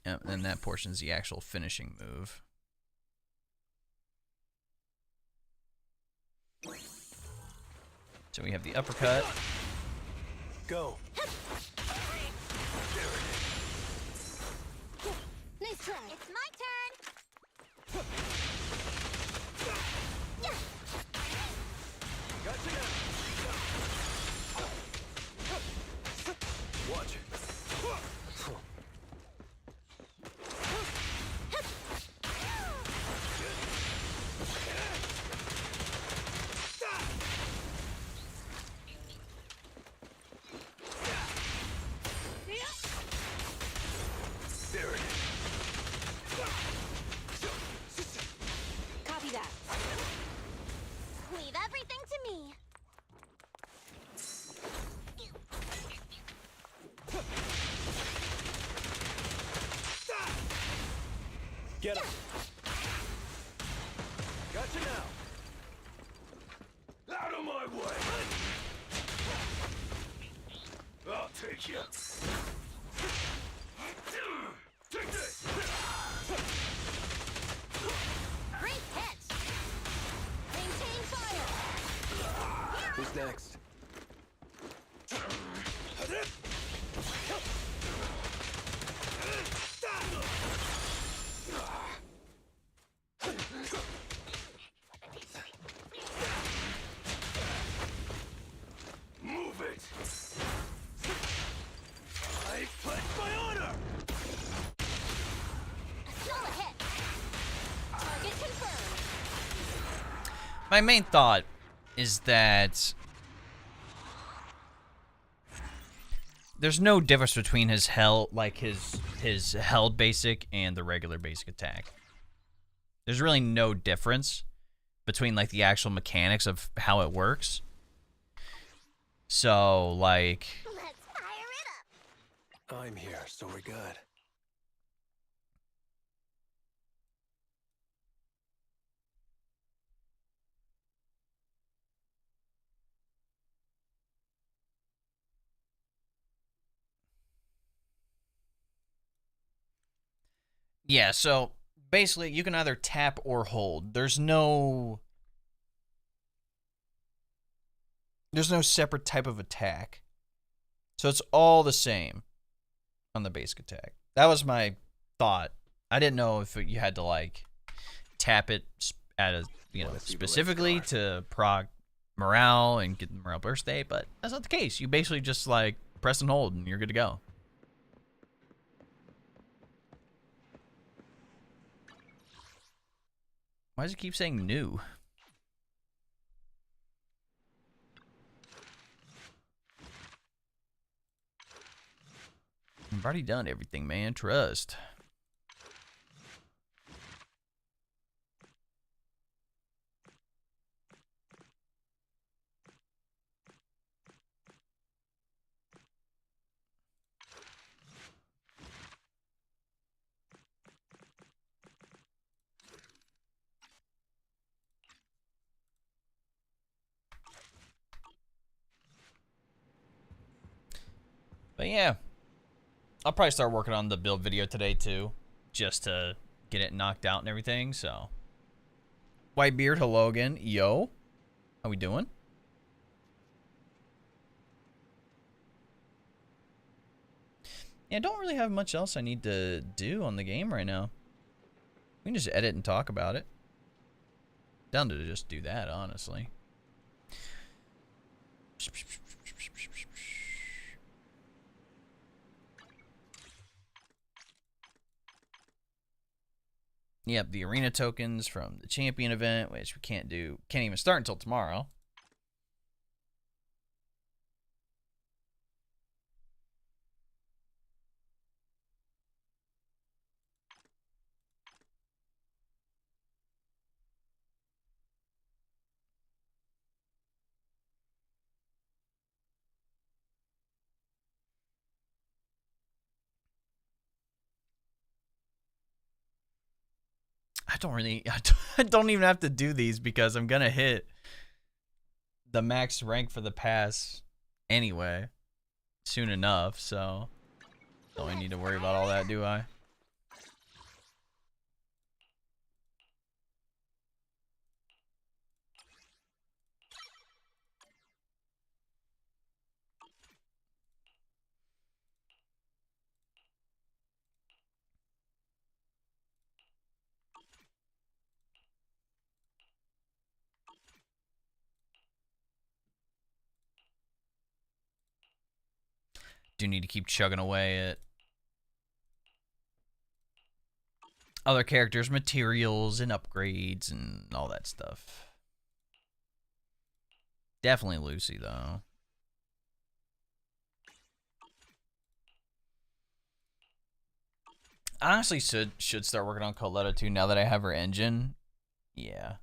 Yep, and that portion's the actual finishing move. So we have the uppercut. Go. Nice try. It's my turn. Gotcha now. Watch it. There it is. Copy that. Leave everything to me. Get him. Gotcha now. Out of my way! I'll take you. Take this! Great catch. Maintain fire. Who's next? Move it! I pledge my honor! Still a hit. Target confirmed. My main thought is that there's no difference between his his held basic and the regular basic attack. There's really no difference between like the actual mechanics of how it works. So like, Let's fire it up. I'm here, so we're good. yeah, so basically you can either tap or hold. There's no separate type of attack. So it's all the same on the basic attack. That was my thought. I didn't know if you had to like tap it at a, you know, specifically to proc morale and get the morale burst state, but that's not the case. You basically just like press and hold and you're good to go. Why does it keep saying new? I've already done everything, man. Trust. But yeah, I'll probably start working on the build video today too, just to get it knocked out and everything. So, Whitebeard, hello again. Yo, how we doing? Yeah, I don't really have much else I need to do on the game right now. We can just edit and talk about it. Down to just do that, honestly. Yep, the arena tokens from the champion event, which we can't even start until tomorrow. I don't even have to do these because I'm gonna hit the max rank for the pass anyway soon enough, so don't I need to worry about all that, do I? do need to keep chugging away at other characters, materials, and upgrades, and all that stuff. Definitely Lucy, though. I honestly should start working on Coletta too now that I have her engine. Yeah.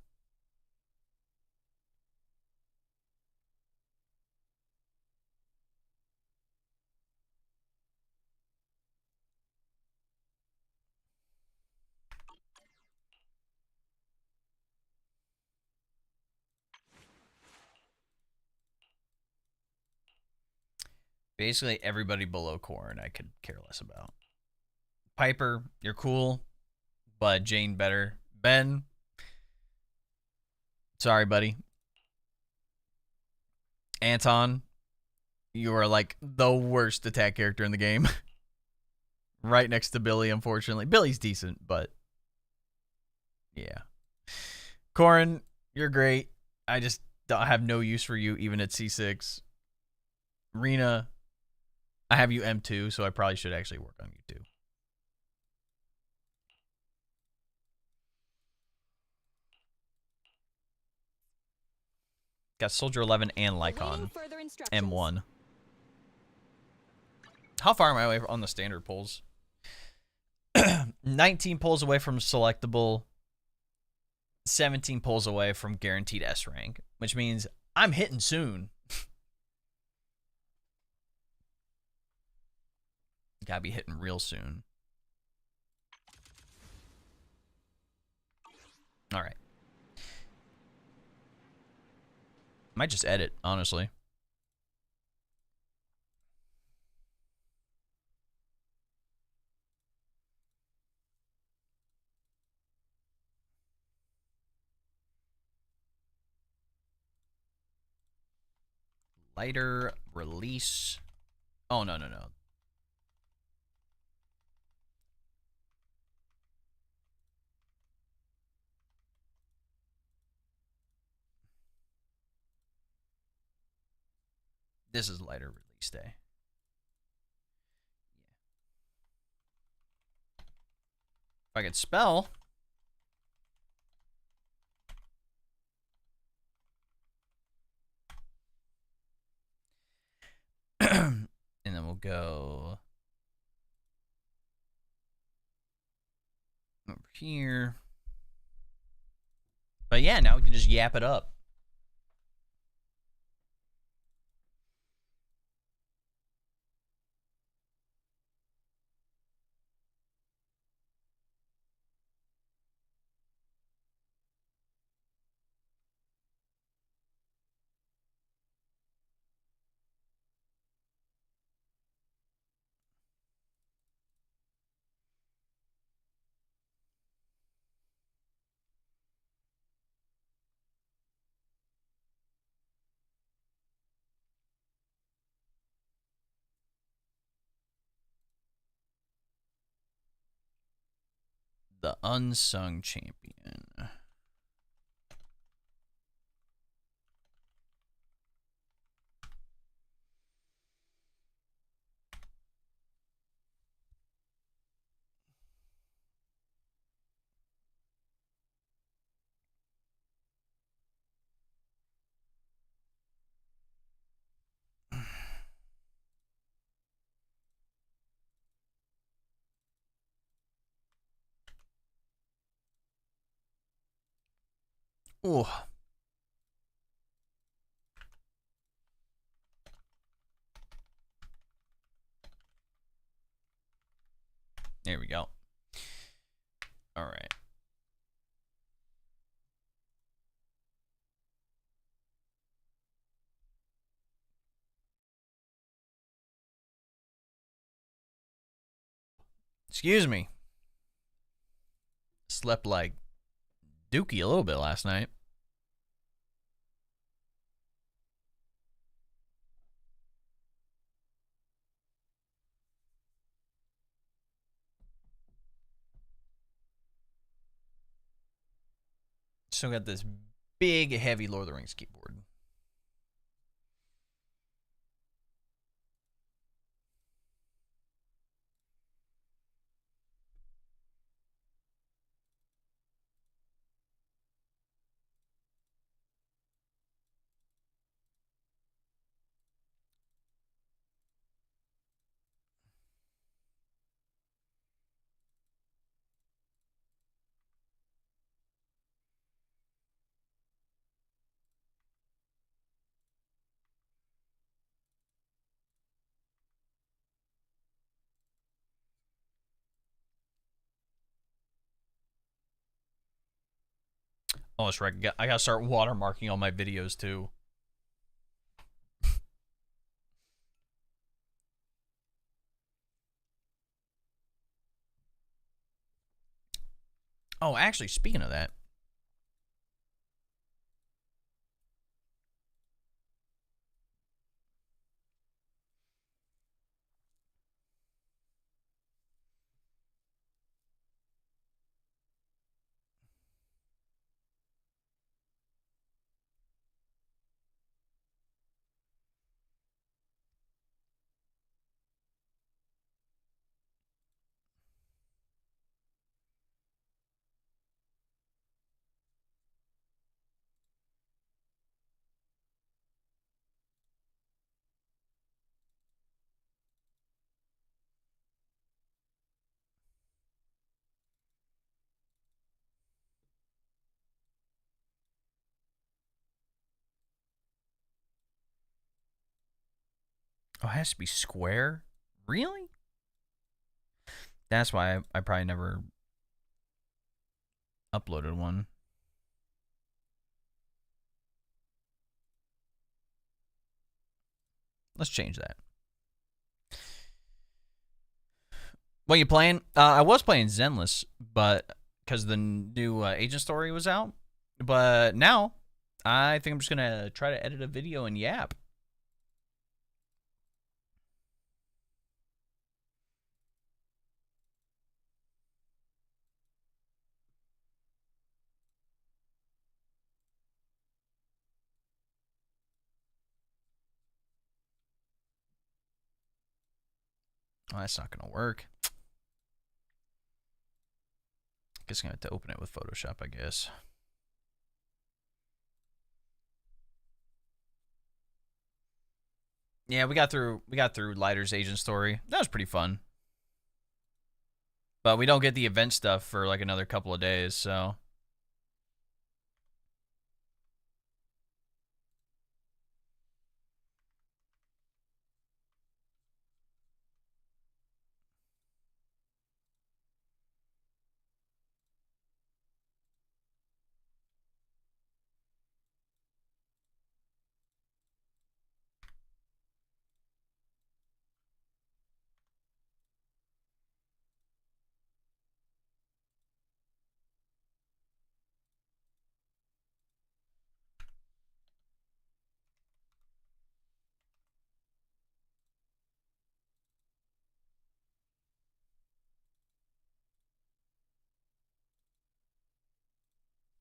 Basically everybody below Corrin I could care less about. Piper, you're cool, but Jane better. Ben, sorry, buddy. Anton, you are like the worst attack character in the game. Right next to Billy, unfortunately. Billy's decent, but yeah. Corrin, you're great. I just have no use for you even at C6. Rena, I have you M2, so I probably should actually work on you too. Got Soldier 11 and Lycon. M1. How far am I away on the standard pulls? 19 pulls away from selectable. 17 pulls away from guaranteed S rank, which means I'm hitting soon. Gotta be hitting real soon. All right. Might just edit, honestly. Lighter release. Oh, no. This is lighter release day. If I could spell. And then we'll go over here. But yeah, now we can just yap it up. The unsung champion. Ooh. There we go. All right. Excuse me. Slept like Dookie a little bit last night. So got this big, heavy Lord of the Rings keyboard. Oh, that's right. I gotta start watermarking all my videos too. Oh, actually, speaking of that. Oh, it has to be square? Really? That's why I probably never uploaded one. Let's change that. What you playing? I was playing Zenless, but because the new agent story was out. But now, I think I'm just gonna try to edit a video and yap. Oh, that's not gonna work. Guess I'm gonna have to open it with Photoshop, I guess. Yeah, we got through Lighter's agent story. That was pretty fun. But we don't get the event stuff for like another couple of days, so.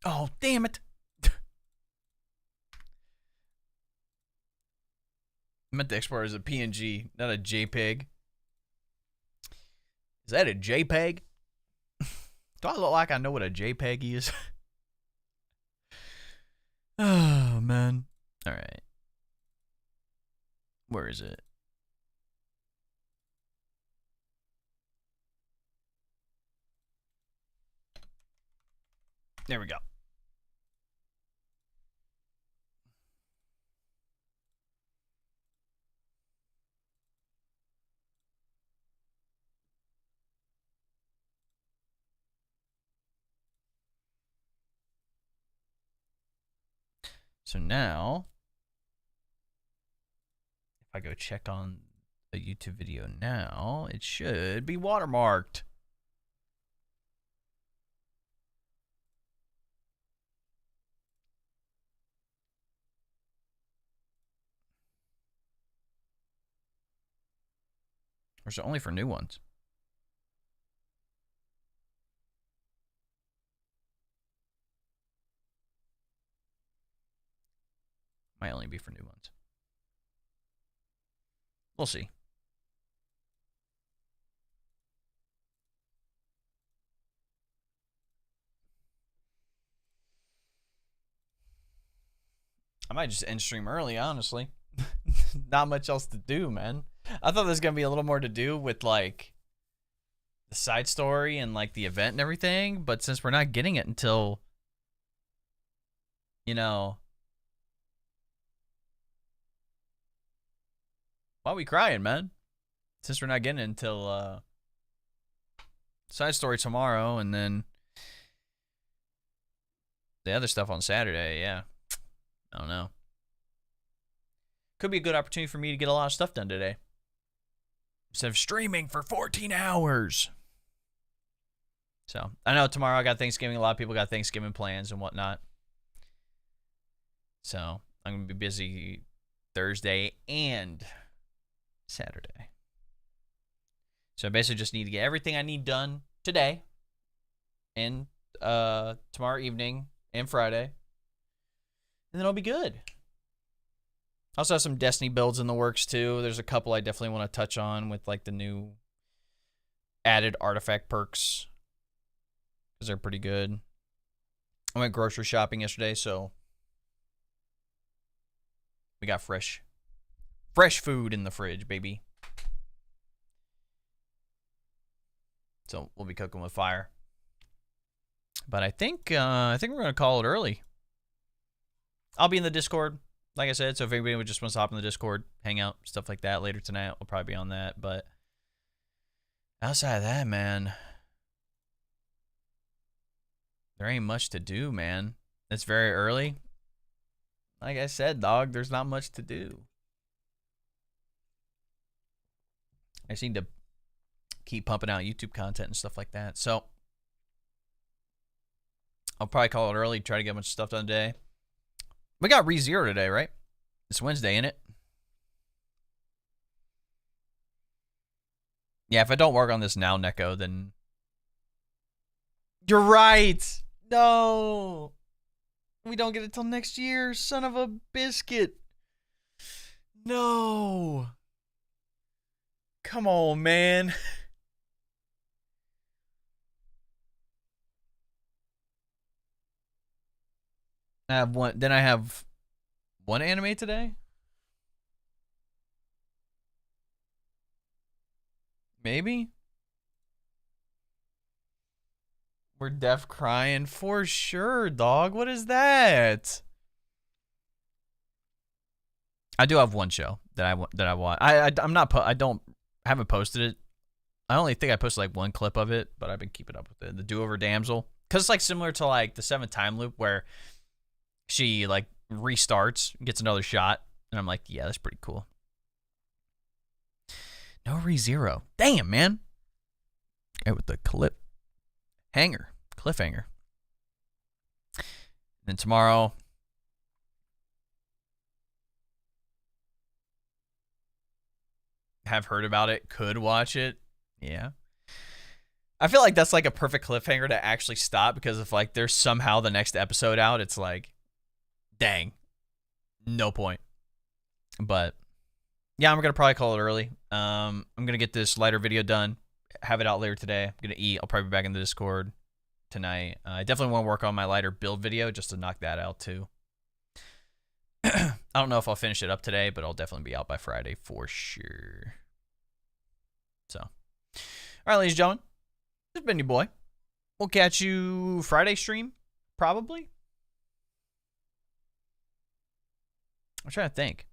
Oh, damn it. I meant to export as a PNG, not a JPEG. Is that a JPEG? Do I look like I know what a JPEG is? Oh, man. All right. Where is it? There we go. So now, if I go check on a YouTube video now, it should be watermarked. Or is it only for new ones? Might only be for new ones. We'll see. I might just end stream early, honestly. Not much else to do, man. I thought there was going to be a little more to do with, like, the side story and, like, the event and everything. But since we're not getting it until, you know... Why are we crying, man? Since we're not getting it until, side story tomorrow and then... the other stuff on Saturday, yeah. I don't know. Could be a good opportunity for me to get a lot of stuff done today. Instead of streaming for 14 hours. So, I know tomorrow I got Thanksgiving. A lot of people got Thanksgiving plans and whatnot. So, I'm going to be busy Thursday and Saturday. So, I basically just need to get everything I need done today and tomorrow evening and Friday. And then I'll be good. I also have some Destiny builds in the works too. There's a couple I definitely want to touch on with like the new added artifact perks. Because they're pretty good. I went grocery shopping yesterday, so we got fresh food in the fridge, baby. So we'll be cooking with fire. But I think we're gonna call it early. I'll be in the Discord, like I said. So if anybody would just want to hop in the Discord, hang out, stuff like that later tonight, we'll probably be on that. But outside of that, man, there ain't much to do, man. It's very early. Like I said, dog, there's not much to do. I just need to keep pumping out YouTube content and stuff like that. So I'll probably call it early, try to get a bunch of stuff done today. We got ReZero today, right? It's Wednesday, ain't it? Yeah, if I don't work on this now, Neko, then... You're right! No! We don't get it till next year, son of a biscuit. No! Come on, man. I have one. Then I have one anime today. Maybe. We're deaf crying for sure, dog. What is that? I do have one show that I want. I'm not. I haven't posted it. I only think I posted like one clip of it, but I've been keeping up with it. The Do Over Damsel, because it's like similar to like the 7th Time Loop where she like restarts, gets another shot, and I'm like, yeah, that's pretty cool. No ReZero. Damn, man. Hey, with the cliffhanger. Then tomorrow, have heard about it, could watch it. Yeah. I feel like that's like a perfect cliffhanger to actually stop, because if like there's somehow the next episode out, it's like, dang, no point. But yeah, I'm gonna probably call it early. I'm gonna get this lighter video done, have it out later today. I'm gonna eat. I'll probably be back in the Discord tonight. I definitely want to work on my lighter build video just to knock that out too. I don't know if I'll finish it up today, but I'll definitely be out by Friday for sure. So, all right, ladies and gentlemen, this has been your boy. We'll catch you Friday stream, probably. I'm trying to think.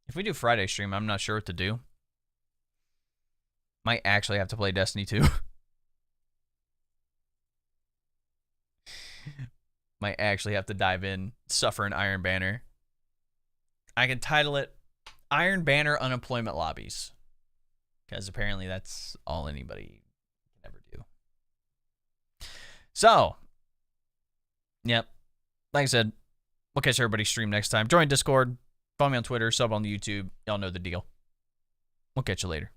If we do Friday stream, I'm not sure what to do. Might actually have to play Destiny 2. Might actually have to dive in, suffer an Iron Banner. I can title it Iron Banner Unemployment Lobbies, because apparently that's all anybody can ever do. So, yep. Like I said, we'll catch everybody stream next time. Join Discord. Follow me on Twitter. Sub on the YouTube. Y'all know the deal. We'll catch you later.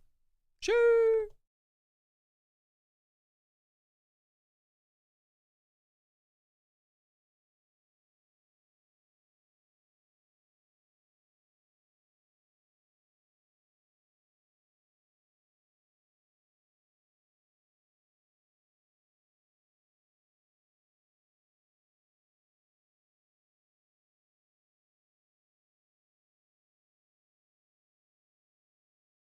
Cheers.